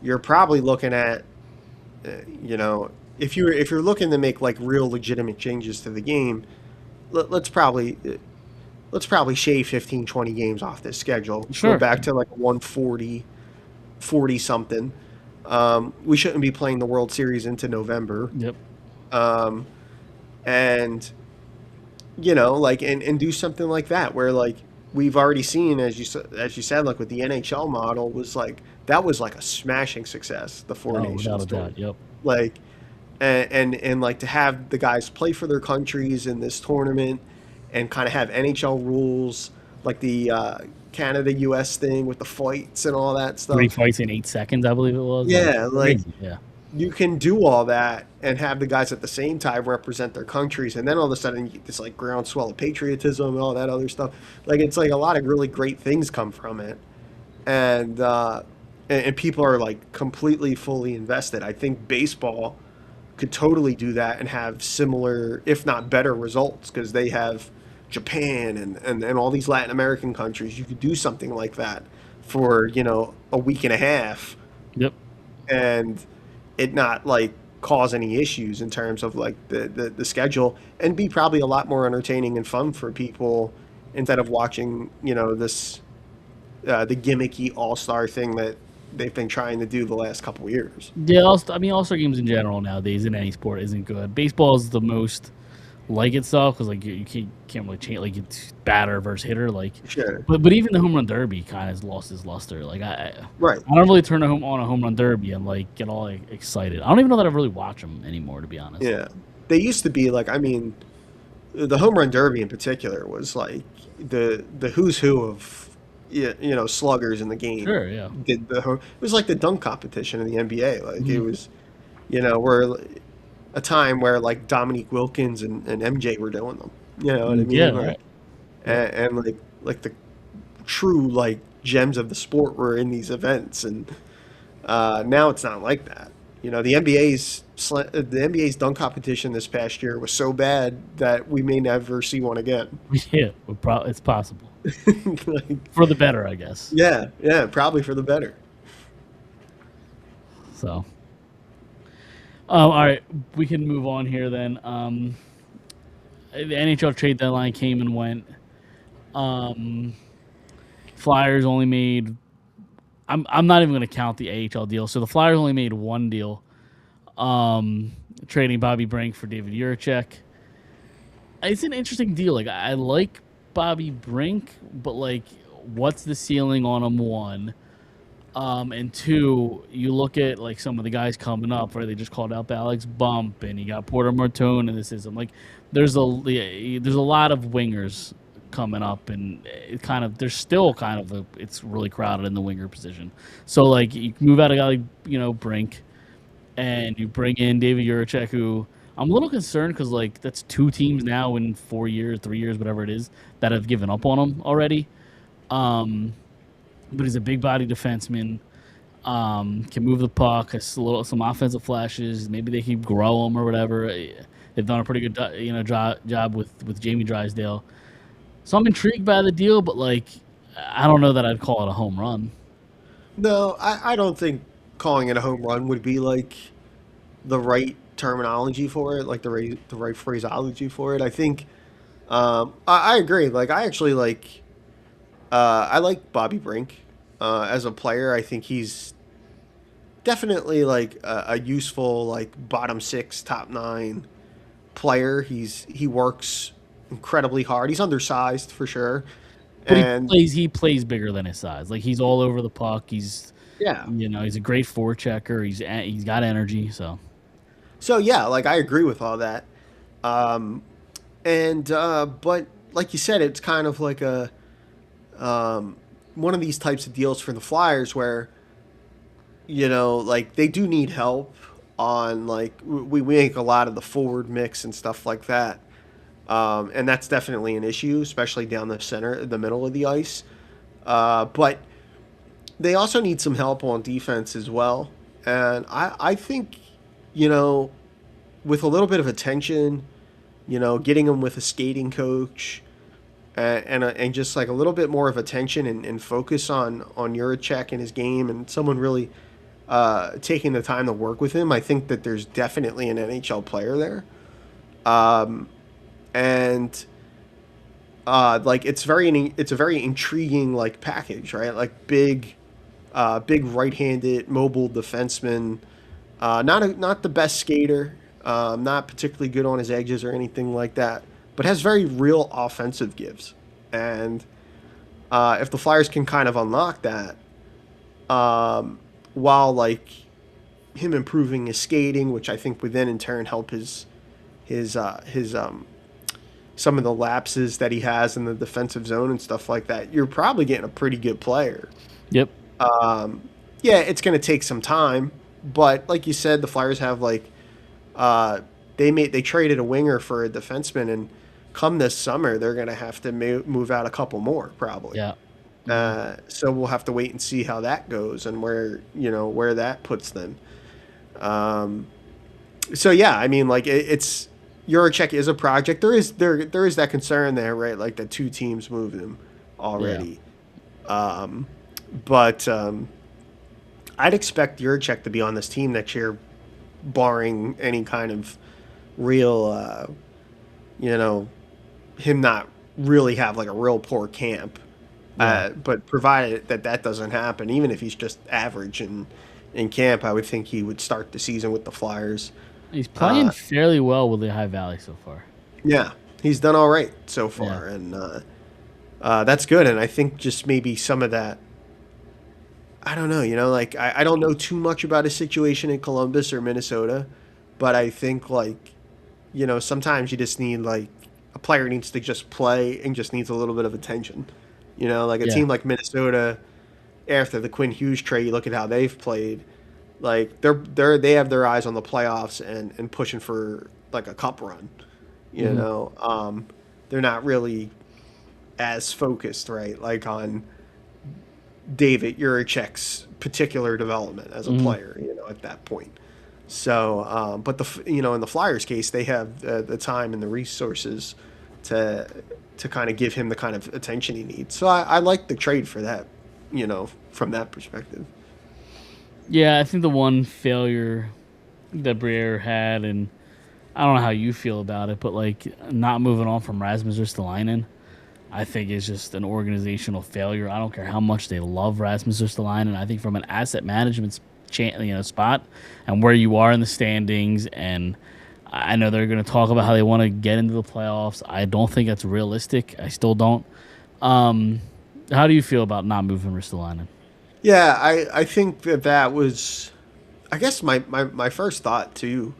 you're probably looking at if you're looking to make like real legitimate changes to the game, let's probably shave 15, 20 games off this schedule. Sure. Go back to like 140, 40 something. We shouldn't be playing the World Series into November. Yep. And and do something like that where like we've already seen, as you said, like with the NHL model was like that was like a smashing success. The Four Nations tour. Yep. Like, and like to have the guys play for their countries in this tournament, and kind of have NHL rules like the Canada US thing with the fights and all that stuff. 3 fights in 8 seconds, I believe it was. Yeah, yeah. You can do all that and have the guys at the same time represent their countries, and then all of a sudden you get this like groundswell of patriotism and all that other stuff. Like it's like a lot of really great things come from it, and people are like completely fully invested. I think baseball could totally do that and have similar, if not better, results because they have Japan and all these Latin American countries. You could do something like that for a week and a half. Yep. And it not like cause any issues in terms of like the schedule, and be probably a lot more entertaining and fun for people instead of watching this the gimmicky all-star thing that they've been trying to do the last couple of years. Yeah, all-star games in general nowadays in any sport isn't good. Baseball is the most like itself because like you can't really change, like it's batter versus hitter, like sure. But even the home run derby kind of has lost its luster. Like I don't really turn on a home run derby and like get all excited. I don't even know that I really watch them anymore, to be honest. Yeah, they used to be like, I mean, the home run derby in particular was like the who's who of sluggers in the game. Sure, yeah. It was like the dunk competition in the NBA. Like it Mhm. was, where a time where like Dominique Wilkins and MJ were doing them. You know what I Yeah, mean? Like right. Yep. and like the true like gems of the sport were in these events, and now it's not like that. The NBA's dunk competition this past year was so bad that we may never see one again. Yeah, it's possible Like, for the better, I guess. yeah, yeah, probably for the better. So, all right, we can move on here then. The NHL trade deadline came and went. Flyers only made. I'm not even going to count the AHL deal. So the Flyers only made one deal, trading Bobby Brink for David Juracek. It's an interesting deal. Like I like Bobby Brink, but like, what's the ceiling on him? One, and two, you look at like some of the guys coming up, right? They just called out Alex Bump, and you got Porter Martone, and this is I'm like, there's a lot of wingers coming up, and there's still kind of it's really crowded in the winger position. So like you move out a guy like Brink, and you bring in David Juracek, who I'm a little concerned because like that's two teams now in 4 years, 3 years, whatever it is, that have given up on him already. But he's a big body defenseman. Can move the puck, has some offensive flashes. Maybe they can grow him or whatever. They've done a pretty good job with Jamie Drysdale. So I'm intrigued by the deal, but like I don't know that I'd call it a home run. No, I don't think calling it a home run would be like the right terminology for it, like the right phraseology for it. I think I agree. Like I actually I like Bobby Brink as a player. I think he's definitely like a useful like bottom six, top nine player. He works incredibly hard. He's undersized for sure, But and he plays bigger than his size. Like he's all over the puck. He's yeah. he's a great forechecker. He's got energy. So So yeah, like I agree with all that. Um, and but like you said, it's kind of like a one of these types of deals for the Flyers where like they do need help on like we make a lot of the forward mix and stuff like that. And that's definitely an issue, especially down the middle of the ice. But they also need some help on defense as well. And I think, with a little bit of attention, getting them with a skating coach and just like a little bit more of attention and focus on Juracek and his game and someone really taking the time to work with him, I think that there's definitely an NHL player there. And like it's a very intriguing like package, right? Like big right-handed mobile defenseman, not the best skater, not particularly good on his edges or anything like that, but has very real offensive gives. And if the Flyers can kind of unlock that, while like him improving his skating, which I think would then in turn help his some of the lapses that he has in the defensive zone and stuff like that, you're probably getting a pretty good player. yep. Yeah, it's going to take some time, but like you said, the Flyers have like they traded a winger for a defenseman, and come this summer they're going to have to move out a couple more probably. Yeah. So we'll have to wait and see how that goes and where that puts them. So yeah, I mean, like it's Juracek is a project. There is that concern there, right? Like the two teams moved him already. Yeah. But I'd expect Juracek to be on this team next year, barring any kind of real, him not really have like a real poor camp. Yeah. But provided that doesn't happen, even if he's just average in camp, I would think he would start the season with the Flyers. He's playing fairly well with the High Valley so far. Yeah, he's done all right so far, Yeah. and that's good. And I think just maybe some of that, I don't know, like I don't know too much about his situation in Columbus or Minnesota, but I think like, sometimes you just need like a player needs to just play and just needs a little bit of attention. You know, like a Yeah. team like Minnesota after the Quinn Hughes trade, you look at how they've played. Like they have their eyes on the playoffs and pushing for like a cup run. You Mhm. know, they're not really as focused, right? Like on David Jurichek's particular development as a Mhm. player. You know, at that point. So, but in the Flyers case, they have the time and the resources to kind of give him the kind of attention he needs. So I like the trade for that. You know, from that perspective. Yeah, I think the one failure that Briere had, and I don't know how you feel about it, but like not moving on from Rasmus Ristolainen, I think is just an organizational failure. I don't care how much they love Rasmus Ristolainen. I think from an asset management spot and where you are in the standings, and I know they're going to talk about how they want to get into the playoffs. I don't think that's realistic. I still don't. Um, how do you feel about not moving Ristolainen? Yeah, I think that was, I guess my first thought too,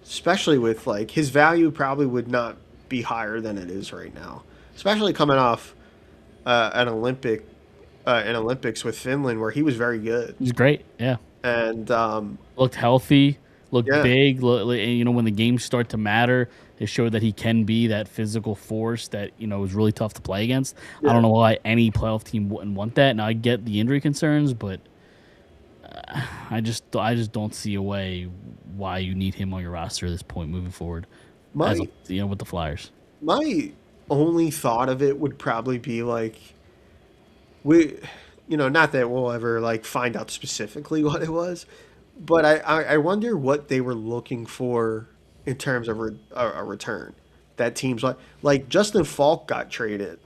especially with like his value probably would not be higher than it is right now, especially coming off an Olympics with Finland where he was very good He's great. Yeah. and Looked healthy, looked yeah big. And, when the games start to matter, it showed that he can be that physical force that is really tough to play against. I yeah don't know why any playoff team wouldn't want that. Now I get the injury concerns, but I just don't see a way why you need him on your roster at this point moving forward, as my with the Flyers. my only thought of it would probably be like we not that we'll ever like find out specifically what it was, but I wonder what they were looking for in terms of a return. That teams like Justin Falk got traded,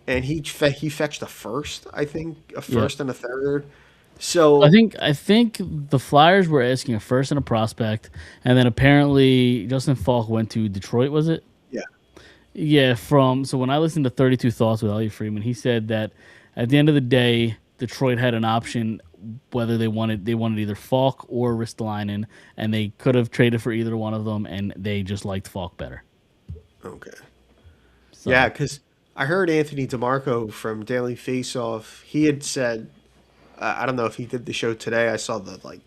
and he fetched a first, I think, a Yeah. first and a third. I So think I think the Flyers were asking a first and a prospect, and then apparently Justin Falk went to Detroit. Was it? yeah, Yeah. So when I listened to 32 Thoughts with Elliot Freeman, he said that at the end of the day, Detroit had an option whether they wanted either Falk or Ristolainen, and they could have traded for either one of them, and they just liked Falk better. okay, yeah, So because I heard Anthony DeMarco from Daily Faceoff. He had said, I don't know if he did the show today. I saw the like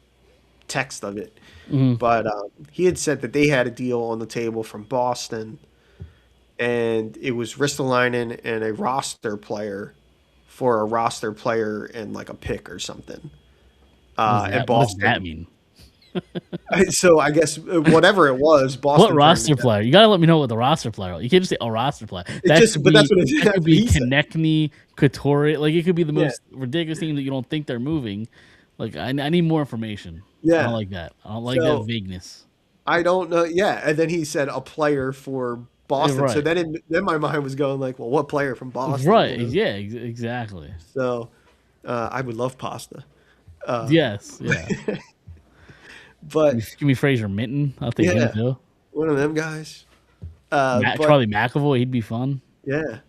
text of it, mhm. but he had said that they had a deal on the table from Boston, and it was Ristolainen and a roster player for a roster player and like a pick or something. And What does that Boston. mean? So I guess whatever it was, What Boston turned roster it down. player? You gotta let me know what the roster player. You can't just say a roster player. It just, but that's what, That that's could what be he said. Konechny, Couture. Like it could be the Yeah, most ridiculous team that you don't think they're moving. Like I need more information. I don't yeah. like that. I don't like that So vagueness. I don't know. Yeah, and then he said a player for Boston. So Right. then my mind was going like, well, what player from Boston? Right. Yeah. Exactly. So I would love pasta, Yes. Yeah. but Give me Fraser Minton. I'll take him yeah, too. one of them guys. But Charlie McAvoy. He'd be fun. yeah,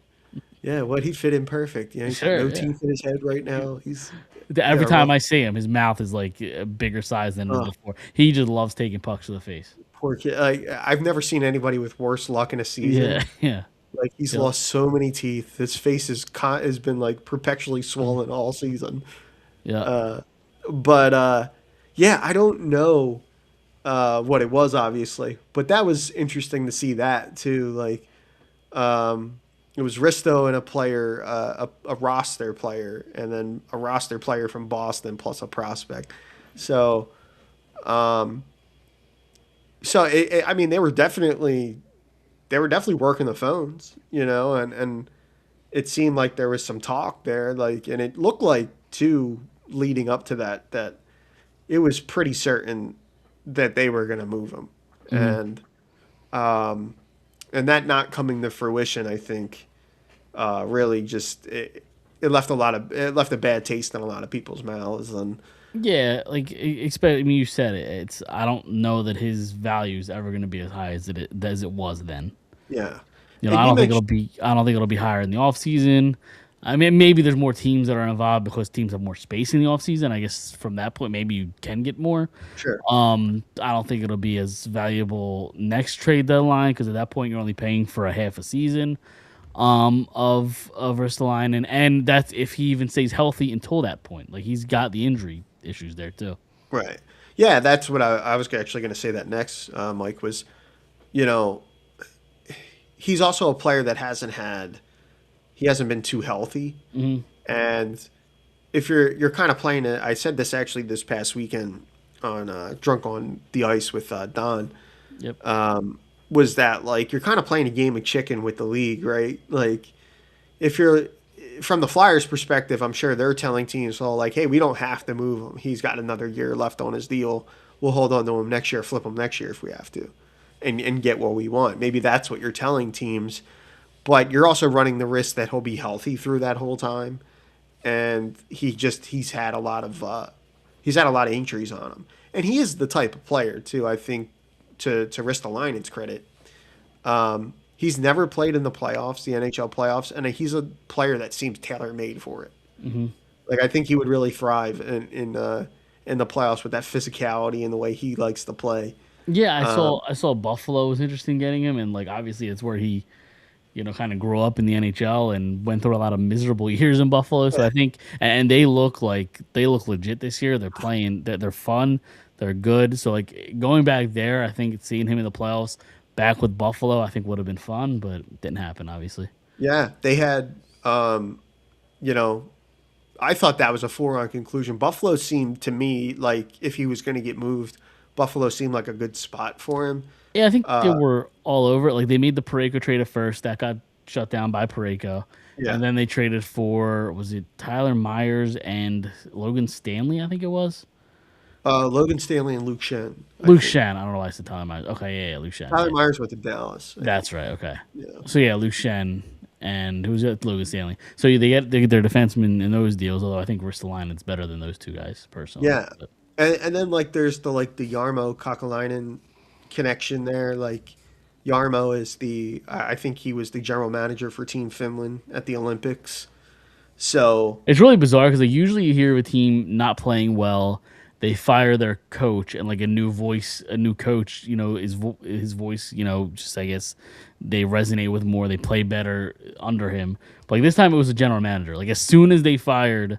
yeah, what he fit in perfect. You know, he's got Sure. no Yeah. teeth in his head right now. He's Every got a rough. time I see him, his mouth is like a bigger size than it was Oh, before. He just loves taking pucks to the face. poor kid. Like I've never seen anybody with worse luck in a Yeah. season. Yeah. Like he's Yep. lost so many teeth. His face has been like perpetually swollen all season. Yeah. But yeah, I don't know what it was obviously, but that was interesting to see that too. Like it was Risto and a player, a roster player, and then a roster player from Boston plus a prospect. So I mean they were definitely working the phones, and it seemed like there was some talk there, like, and it looked like too leading up to that it was pretty certain that they were going to move him, Hmm. and and that not coming to fruition, I think, really just it left a bad taste in a lot of people's mouths, and Yeah, like expect. I mean, you said it. It's. I don't know that his value is ever going to be as high as it was then. yeah, I and you don't think it'll mentioned be. I don't think it'll be higher in the off season. I mean, maybe there's more teams that are involved because teams have more space in the offseason. I guess from that point, maybe you can get more. Sure. I don't think it'll be as valuable next trade deadline because at that point you're only paying for a half a season of Ristolainen, and that's if he even stays healthy until that point. Like he's got the injury issues there too. Right. Yeah, that's what I was actually going to say that next, Mike, was, you know, he's also a player that he hasn't been too healthy. And if you're kind of playing it, I said this actually this past weekend on Drunk on the Ice with Don, Yep. was that like you're kind of playing a game of chicken with the league, right? Like if you're from the Flyers' perspective, I'm sure they're telling teams, well, like, hey, we don't have to move him. He's got another year left on his deal. We'll hold on to him next year, flip him next year if we have to, and get what we want. Maybe that's what you're telling teams, but you're also running the risk that he'll be healthy through that whole time, and he's had a lot of injuries on him, and he is the type of player too. I think to Ristolainen's credit, he's never played in the playoffs, the NHL playoffs, and he's a player that seems tailor made for it. Like I think he would really thrive in the playoffs with that physicality and the way he likes to play. Yeah, I saw Buffalo was interested in getting him, and like obviously it's where he, kind of grew up in the NHL and went through a lot of miserable years in Buffalo. So I think, and they look legit this year. They're playing, they're fun, they're good. So like going back there, I think seeing him in the playoffs back with Buffalo, I think would have been fun, but it didn't happen obviously. Yeah, they had, you know, I thought that was a foregone conclusion. Buffalo seemed to me like if he was going to get moved, Buffalo seemed like a good spot for him. Yeah, I think they were all over it. Like they made the Parayko trade at first, that got shut down by Parayko, Yeah. and then they traded for was it Tyler Myers and Logan Stanley? I think it was Logan Stanley and Luke Shen, I Luke think. Shen. I don't know why I said Tyler Myers. Okay, yeah, Luke Shen. Tyler Yeah. Myers went to Dallas, I think. That's right. Okay. Yeah. So yeah, Luke Shen and who's it? Logan Stanley. So they get their defensemen in those deals. Although I think Ristolainen's better than those two guys personally. Yeah. But, And then like there's the Yarmo Kakalainen connection there. Like Yarmo is I think he was the general manager for Team Finland at the Olympics. So it's really bizarre because like, usually you hear of a team not playing well, they fire their coach and like a new coach, his voice, just I guess they resonate with more. They play better under him. But like this time it was a general manager. Like as soon as they fired,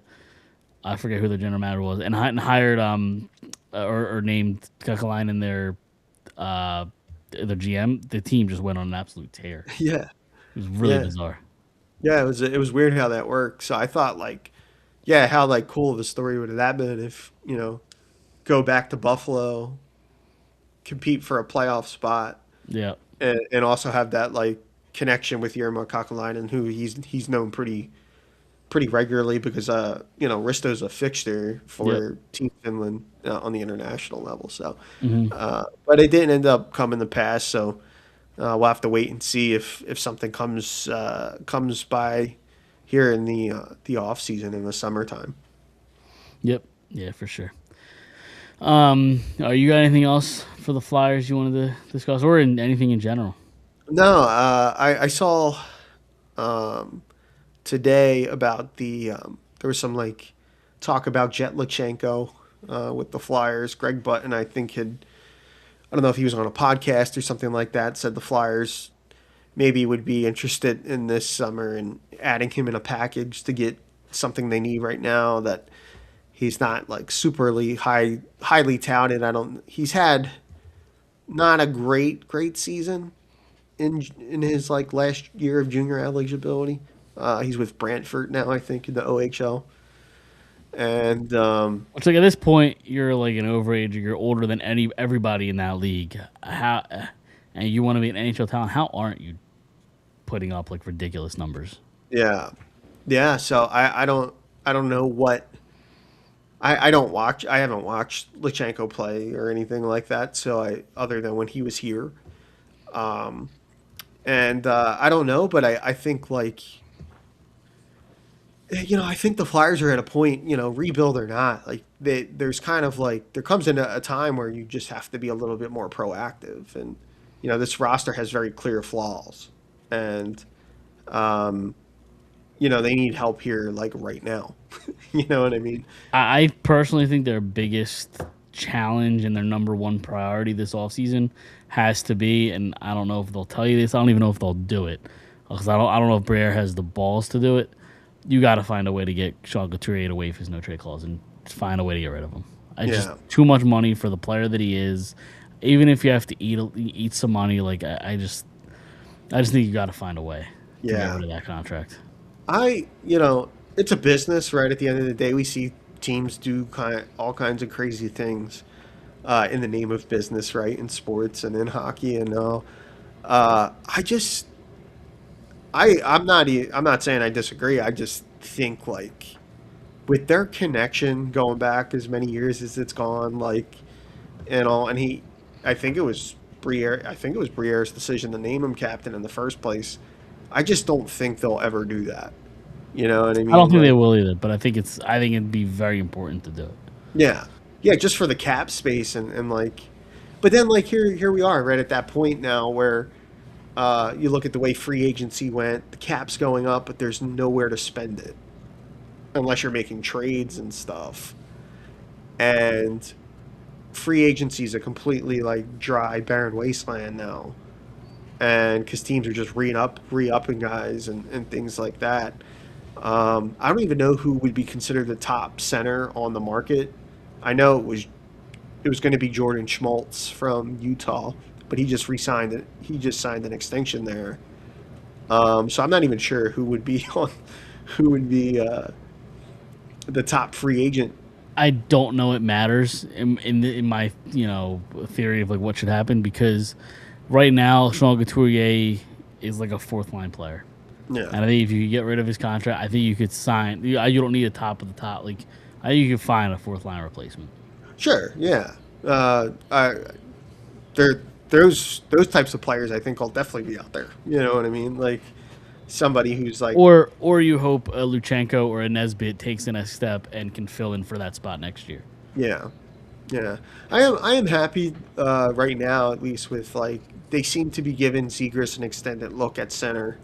I forget who the general manager was, and hired or named Kekalainen their GM, the team just went on an absolute tear. yeah. It was really Yeah. bizarre. Yeah, it was weird how that worked. So I thought like, yeah, how like cool of a story would have that been if, go back to Buffalo, compete for a playoff spot, Yeah. and also have that like connection with Yermo Kakalainen, who he's known pretty regularly because Risto's a fixture Yep. for Team Finland on the international level. So, Hmm. but it didn't end up coming to pass. So we'll have to wait and see if something comes by here in the off season in the summertime. Yep. Yeah, for sure. Are you got anything else for the Flyers you wanted to discuss, or anything in general? No, I saw today about there was some like talk about Jet Lachenko with the Flyers. Greg Button, I think, I don't know if he was on a podcast or something like that, said the Flyers maybe would be interested in this summer and adding him in a package to get something they need right now. That he's not like superly highly touted. He's had not a great season in his like last year of junior eligibility. He's with Brantford now, I think, in the OHL. And It's like at this point you're like an overage, or you're older than everybody in that league. How and you want to be an NHL talent? How aren't you putting up like ridiculous numbers? yeah, yeah. So I don't know what I don't watch. I haven't watched Lachenko play or anything like that. So other than when he was here, and I don't know, but I think like I think the Flyers are at a point, rebuild or not, like there's kind of like there comes in a time where you just have to be a little bit more proactive, and this roster has very clear flaws, and they need help here like right now. You know what I mean? I personally think their biggest challenge and their number one priority this offseason has to be, and I don't know if they'll tell you this. I don't even know if they'll do it because I don't know if Briere has the balls to do it. You got to find a way to get Sean Couturier to waive his no trade clause and find a way to get rid of him. I just too much money for the player that he is. Even if you have to eat some money, like I just think you got to find a way to get rid of that contract. It's a business, right? At the end of the day, we see teams do all kinds of crazy things in the name of business, right? In sports and in hockey and all. I'm not saying I disagree. I just think like with their connection going back as many years as it's gone, like I think it was Briere's decision to name him captain in the first place. I just don't think they'll ever do that. You know what I mean? I don't think they will either, but I think it'd be very important to do it. Yeah. Yeah, just for the cap space and like but then like here we are right at that point now where you look at the way free agency went, the cap's going up, but there's nowhere to spend it unless you're making trades and stuff. And free agency is a completely like dry, barren wasteland now. And because teams are just re-upping guys and things like that. I don't even know who would be considered the top center on the market. I know it was going to be Jordan Schmaltz from Utah, but he just re-signed it. He just signed an extension there. So I'm not even sure who would be the top free agent. I don't know. It matters in my theory of like what should happen because right now Sean Couturier is like a fourth line player. Yeah. And I think if you get rid of his contract, I think you could sign. You don't need a top of the top. Like I think you could find a fourth line replacement. Sure. Yeah. Those types of players I think will definitely be out there. You know what I mean? Like somebody who's like, or you hope a Luchenko or a Nesbitt takes the next step and can fill in for that spot next year. Yeah. Yeah. I am happy right now at least with like they seem to be giving Zegras an extended look at center.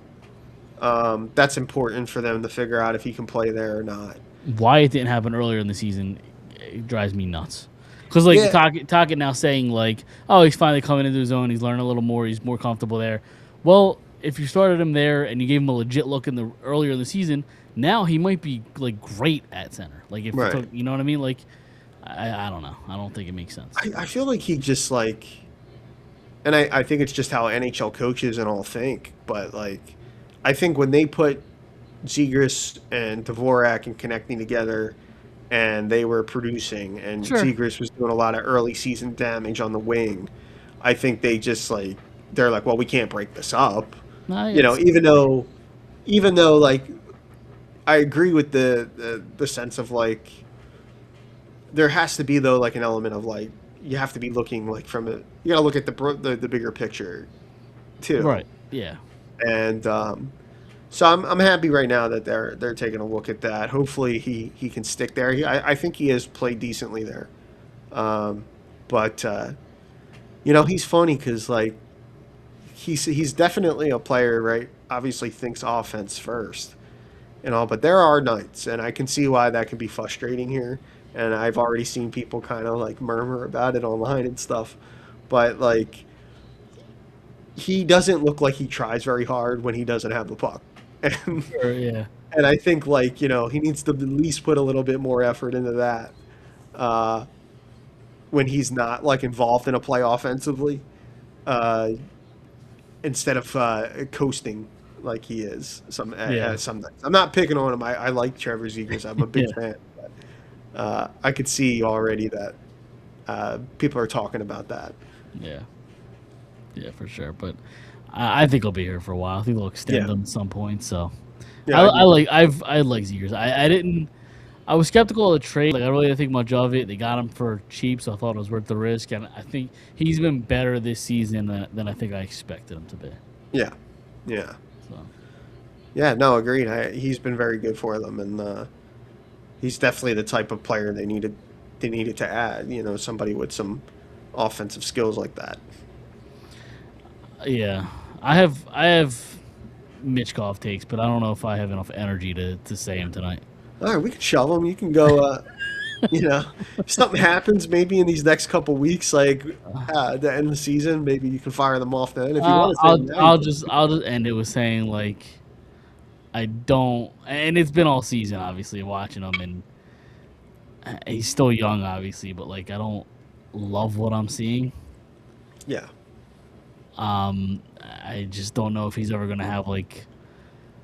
That's important for them to figure out if he can play there or not. Why it didn't happen earlier in the season, it drives me nuts. Because like Tocchet now saying like, oh, he's finally coming into his own, he's learning a little more, he's more comfortable there. Well, if you started him there and you gave him a legit look earlier in the season, now he might be like great at center. Like if you know what I mean? Like I don't know. I don't think it makes sense. I feel like he just like, and I think it's just how NHL coaches and all think, but like I think when they put Zegras and Dvorak and connecting together and they were producing and Zegras was doing a lot of early season damage on the wing, I think they just like they're like, well, we can't break this up. Even though like I agree with the sense of like there has to be though like an element of like you have to be looking like you gotta look at the bigger picture too. Right. Yeah. And so I'm happy right now that they're taking a look at that. Hopefully he can stick there. I think he has played decently there. But he's funny because like he's definitely a player, right? Obviously thinks offense first and all, but there are nights, and I can see why that can be frustrating here. And I've already seen people kind of like murmur about it online and stuff. But like he doesn't look like he tries very hard when he doesn't have the puck. And, yeah. And I think like, he needs to at least put a little bit more effort into that when he's not like involved in a play offensively instead of coasting like he is sometimes. I'm not picking on him. I like Trevor Zegras. I'm a big fan. But, I could see already that people are talking about that. Yeah. Yeah, for sure. But I think he'll be here for a while. I think they'll extend him at some point. So I like Zegras. I was skeptical of the trade. Like I really didn't think much of it. They got him for cheap, so I thought it was worth the risk. And I think he's been better this season than I think I expected him to be. Yeah. Yeah. So. Yeah, no, agreed. He's been very good for them, and he's definitely the type of player they needed to add. Somebody with some offensive skills like that. Yeah, I have Michkov takes, but I don't know if I have enough energy to say him tonight. All right, we can shove him. You can go. If something happens, maybe in these next couple weeks, like at the end of the season, maybe you can fire them off then. If you want to say I'll him now, you I'll can. just I'll just end it with saying like I don't, and it's been all season obviously watching him, and he's still young obviously, but like I don't love what I'm seeing. Yeah. I just don't know if he's ever gonna have like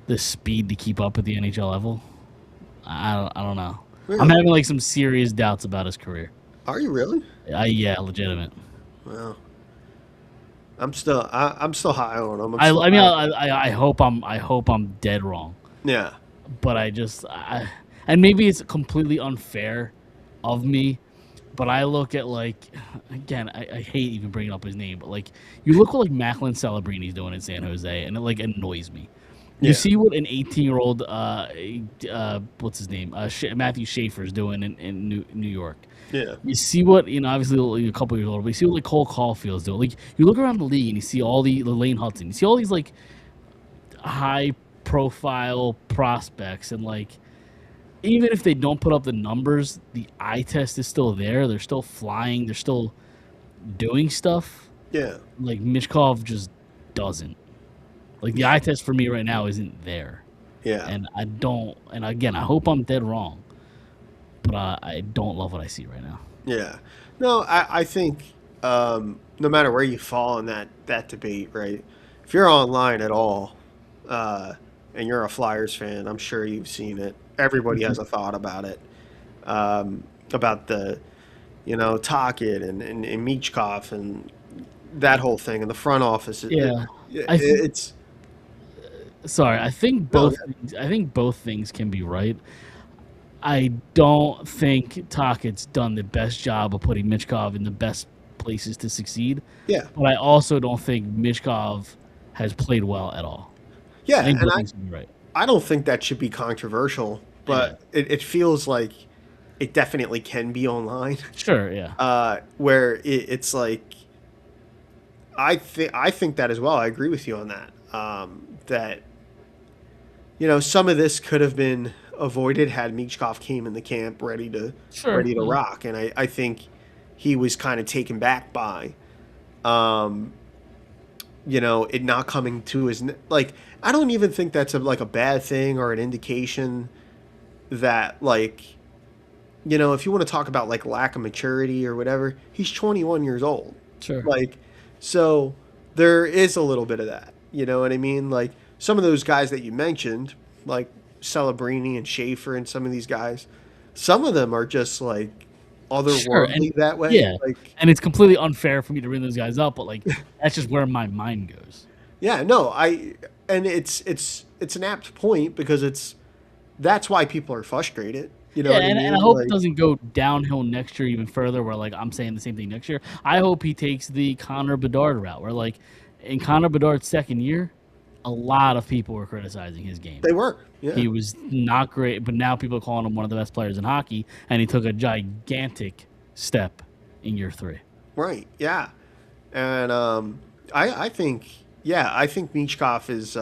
the speed to keep up at the NHL level. I don't know. I'm Really? having like some serious doubts about his career. Are you really? Yeah, legitimate. Well, I'm still high on him. I'm I still I mean high. I hope I'm dead wrong, Yeah. but and maybe it's completely unfair of me, but I look at like again I hate even bringing up his name, but like you look what like Macklin Celebrini's doing in San Jose, and it like annoys me. You Yeah. see what an 18-year-old what's his name Matthew Schaefer's doing in New York. Yeah. You see what obviously like, a couple years older, but you see what like Cole Caulfield's doing. Like you look around the league and you see all the Lane Hudson, you see all these like high profile prospects, and like even if they don't put up the numbers, the eye test is still there. They're still flying. They're still doing stuff. Yeah. Like Mishkov just doesn't. Like the eye test for me right now isn't there, Yeah. and I don't. And again, I hope I'm dead wrong, but I don't love what I see right now. Yeah. No, I think no matter where you fall in that debate, right? If you're online at all, and you're a Flyers fan, I'm sure you've seen it. Everybody has a thought about it, about the, Tocchet and Michkov and that whole thing in the front office. Yeah, I think. It's Sorry, I think no, both. I think both things can be right. I don't think Tocchet's done the best job of putting Michkov in the best places to succeed, yeah, but I also don't think Michkov has played well at all. I yeah, think and both things can be right. I don't think that should be controversial, Yeah, but it feels like it definitely can be online. sure, yeah, Where it's like I think that as well. I agree with you on that. That some of this could have been avoided had Michkov came in the camp sure. ready to Yeah. rock, and I think he was kind of taken back by um, it not coming to his like. I don't even think that's a bad thing or an indication that like if you want to talk about like lack of maturity or whatever, he's 21 years old. Sure. Like, so there is a little bit of that. You know what I mean? Like some of those guys that you mentioned, like Celebrini and Schaefer and some of these guys, some of them are just like Sure, and otherworldly that way. yeah, Like, and it's completely unfair for me to bring those guys up, but like that's just where my mind goes. yeah, no, and it's an apt point because that's why people are frustrated. You know Yeah, what I and I mean? hope it Like, doesn't go downhill next year even further. Where like I'm saying the same thing next year. I hope he takes the Connor Bedard route, where like in Connor Bedard's second year, a lot of people were criticizing his game. they were. Yeah. He was not great, but now people are calling him one of the best players in hockey, and he took a gigantic step in year 3. Right. Yeah. And I think I think Michkov is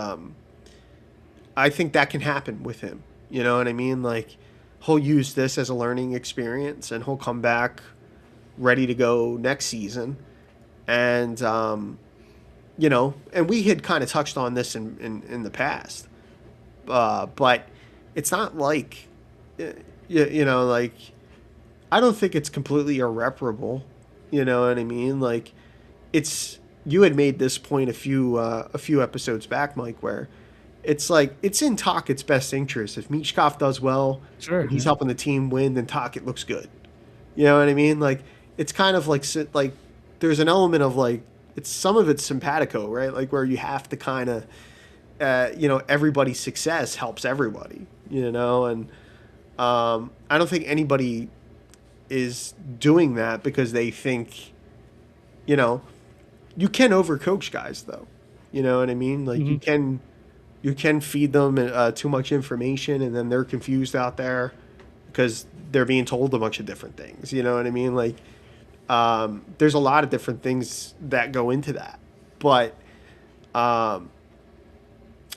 I think that can happen with him. You know what I mean? Like he'll use this as a learning experience and he'll come back ready to go next season. And and we had kind of touched on this in the past. But it's not like like I don't think it's completely irreparable. You know what I mean? Like it's you had made this point a few episodes back, Mike, where it's like it's in Tocchet's best interest. If Michkov does well Sure. and he's Yeah. helping the team win, then Tocchet looks good. You know what I mean? Like it's kind of like there's an element of like some of it's simpatico, right? Like where you have to kind of everybody's success helps everybody, and I don't think anybody is doing that because they think, you can overcoach guys though. You know what I mean? Like you can feed them too much information and then they're confused out there because they're being told a bunch of different things. You know what I mean? Like there's a lot of different things that go into that, but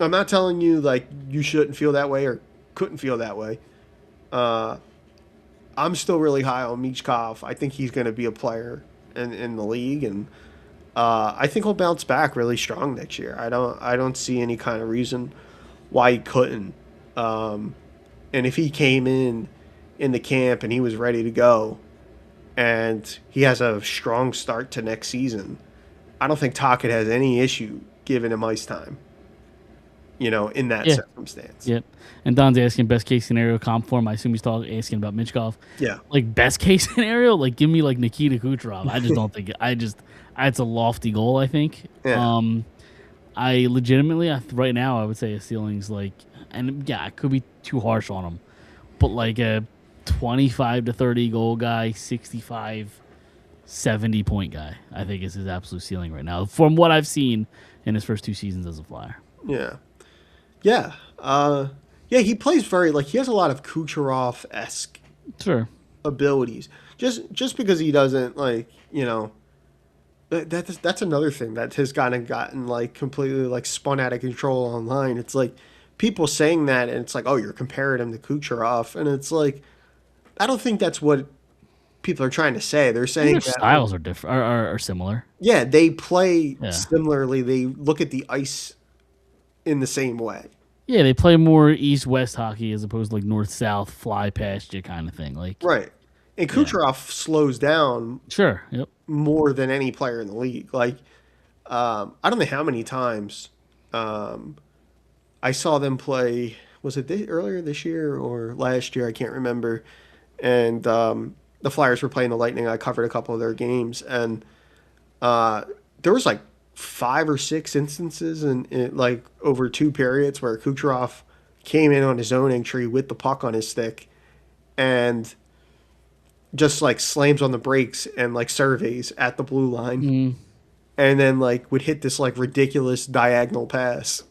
I'm not telling you like you shouldn't feel that way or couldn't feel that way. Uh, I'm still really high on Michkov. I think he's going to be a player in the league, and I think he'll bounce back really strong next year. I don't see any kind of reason why he couldn't. Um, and if he came in the camp and he was ready to go, and he has a strong start to next season, I don't think Tocchet has any issue giving him ice time. In that Yeah. circumstance. Yep. And Don's asking best case scenario comp form. I assume he's asking about Michkov. Yeah. Like best case scenario, like give me like Nikita Kucherov. I just don't think it's a lofty goal. I think. Yeah. I legitimately right now I would say his ceiling's like, and yeah, I could be too harsh on him, but like a 25 to 30 goal guy, 65, 70 point guy. I think is his absolute ceiling right now from what I've seen in his first 2 seasons as a Flyer. Yeah. Yeah. Yeah, he plays very like he has a lot of Kucherov-esque Sure. abilities. Just because he doesn't like, that's another thing that has gotten like completely like spun out of control online. It's like people saying that and it's like, "Oh, you're comparing him to Kucherov." And it's like I don't think that's what people are trying to say. They're I think saying their that styles are different, are similar. yeah, they play Yeah. similarly. They look at the ice in the same way. Yeah, they play more east-west hockey as opposed to like north-south, fly past you kind of thing. Like, Right. And yeah, Kucherov slows down sure, yep, more than any player in the league. Like, I don't know how many times I saw them play. Was it earlier this year or last year? I can't remember. And the Flyers were playing the Lightning. I covered a couple of their games, and there was like 5 or 6 instances in like over 2 periods where Kucherov came in on his own entry with the puck on his stick and just like slams on the brakes and like surveys at the blue line and then like would hit this like ridiculous diagonal pass.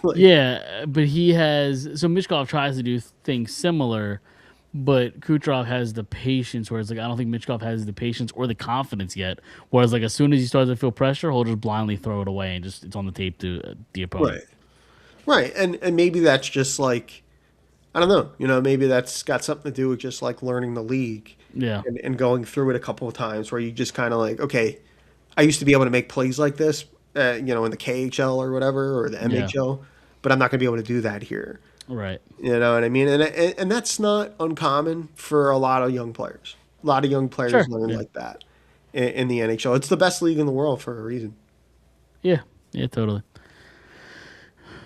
Like, yeah. But Mishkov tries to do things similar, but Kucherov has the patience. Whereas like I don't think Michkov has the patience or the confidence yet. Whereas like as soon as he starts to feel pressure, he'll just blindly throw it away and just it's on the tape to the opponent. right. Right. And maybe that's just like I don't know, maybe that's got something to do with just like learning the league Yeah, and going through it a couple of times where you just kind of like, okay, I used to be able to make plays like this, in the KHL or whatever, or the yeah, MHL, but I'm not going to be able to do that here. right. You know what I mean? And that's not uncommon for a lot of young players. A lot of young players Sure. learn Yeah. like that in the NHL. It's the best league in the world for a reason. Yeah. Yeah. Totally.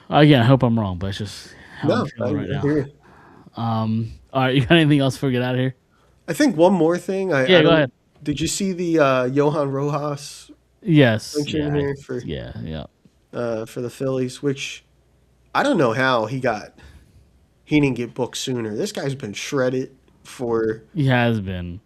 Again, I hope I'm wrong, but it's just how I'm No, I, feeling right I now. hear you. All right, you got anything else before we get out of here? I think one more thing. Yeah, I go don't. ahead. Did you see the Johan Rojas Yes. mention Yeah. here for Yeah. Yeah. for the Phillies? Which I don't know how he didn't get booked sooner. This guy's been shredded for He has been.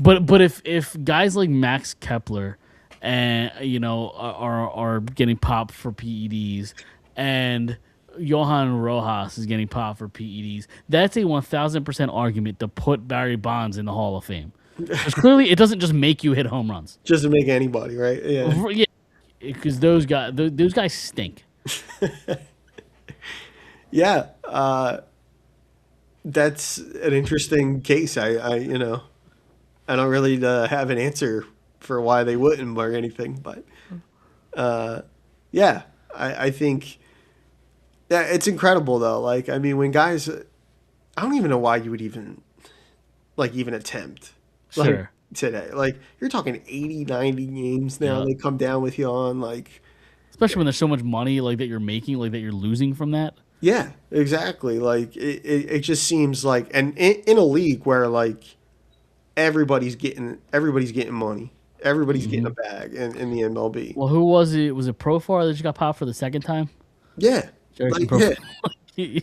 But if guys like Max Kepler and are getting popped for PEDs and Johan Rojas is getting popped for PEDs, that's a 1,000% argument to put Barry Bonds in the Hall of Fame. Because clearly, it doesn't just make you hit home runs. just to make anybody right. Yeah, Yeah, because those guys stink. yeah. That's an interesting case. I don't really have an answer for why they wouldn't or anything, but yeah, I think yeah, it's incredible though. Like, I mean, when guys, I don't even know why you would even attempt like Sure. today. Like, you're talking 80, 90 games now. Yeah. They come down with you on like, Especially when there's so much money like that you're making, like that you're losing from that. yeah, exactly. Like, it just seems like, and in a league where like everybody's getting money. Everybody's getting a bag in the MLB. Well, who was it? Was it Profar that just got popped for the second time? Yeah. Cherokee Like, Profar. yeah.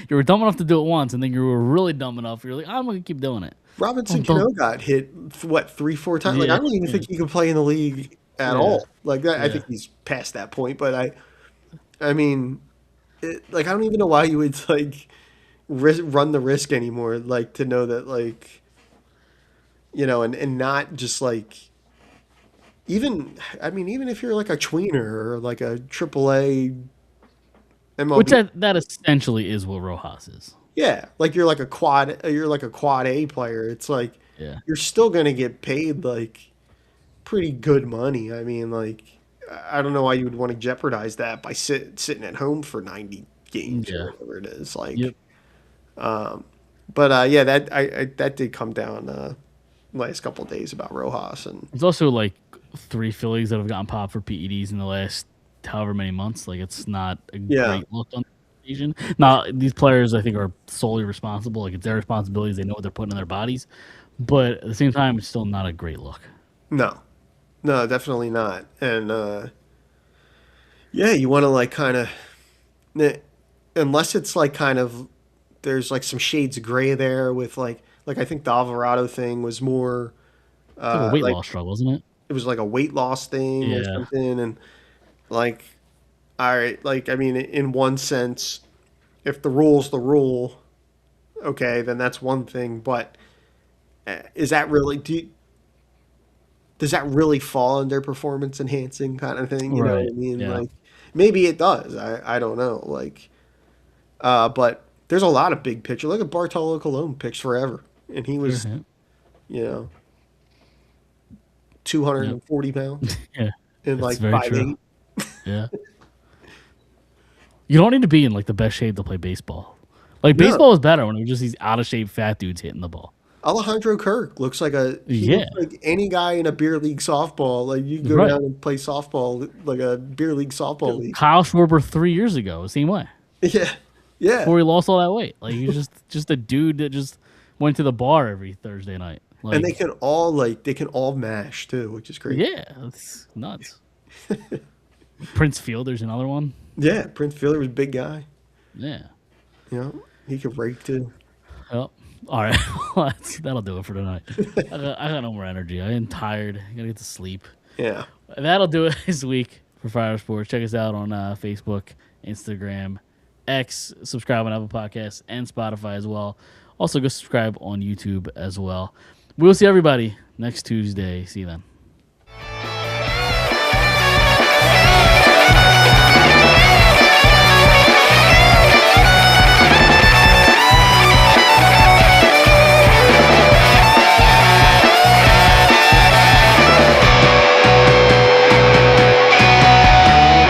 You were dumb enough to do it once, and then you were really dumb enough. You're like, I'm gonna keep doing it. Robinson don't- Cano got hit, what, 3, 4 times? Like, I Yeah, don't even think he can play in the league at Yeah. all. Like, that, I Yeah. think he's past that point. But I mean, like, I don't even know why you would, like, run the risk anymore, like, to know that, like, and not just, like, even if you're, like, a tweener or, like, a AAA MLB. Which that essentially is what Rojas is. Yeah, like you're like a quad A player. It's like Yeah. you're still gonna get paid like pretty good money. I mean, like I don't know why you would want to jeopardize that by sitting at home for 90 games or Yeah. whatever it is. Yep. But yeah, that did come down last couple of days about Rojas, and There's also like 3 Phillies that have gotten popped for PEDs in the last however many months. Like it's not a yeah, great look on the occasion. Now these players I think are solely responsible. Like it's their responsibilities. They know what they're putting in their bodies. But at the same time, it's still not a great look. no, no, definitely not. And yeah, you want to like kind of unless it's like kind of there's like some shades of gray there with like I think the Alvarado thing was more It's like a weight like loss struggle, isn't it? it was like a weight loss thing or Yeah. something, and like all right, like I mean in one sense, if the rule's the rule, okay, then that's one thing, but is that really does that really fall under performance enhancing kind of thing? You know what Right. I mean? Yeah. Like maybe it does. I don't know. Like but there's a lot of big pitchers. Look at Bartolo Colon pitched forever, and he Sure. was Yeah. you know Yep. 240 pounds Yeah. and That's like very five true. eight. Yeah. You don't need to be in like the best shape to play baseball. Like No, baseball is better when it's just these out of shape fat dudes hitting the ball. Alejandro Kirk looks like he Yeah. looks like any guy in a beer league softball. Like you go Right. down and play softball like a beer league softball league. Kyle Schwarber 3 years ago, same way. Yeah, yeah. Before he lost all that weight. Like he's just a dude that just went to the bar every Thursday night. And Like they can all mash too, which is great. yeah, it's nuts. Prince Fielder's another one. Yeah, Prince Fielder was a big guy. Yeah. You know, he could rake too. Well, all right. Well, that'll do it for tonight. I got no more energy. I am tired. I gotta get to sleep. Yeah. That'll do it this week for Fire Sports. Check us out on Facebook, Instagram, X. Subscribe on Apple Podcasts and Spotify as well. Also, go subscribe on YouTube as well. We'll see everybody next Tuesday. See you then.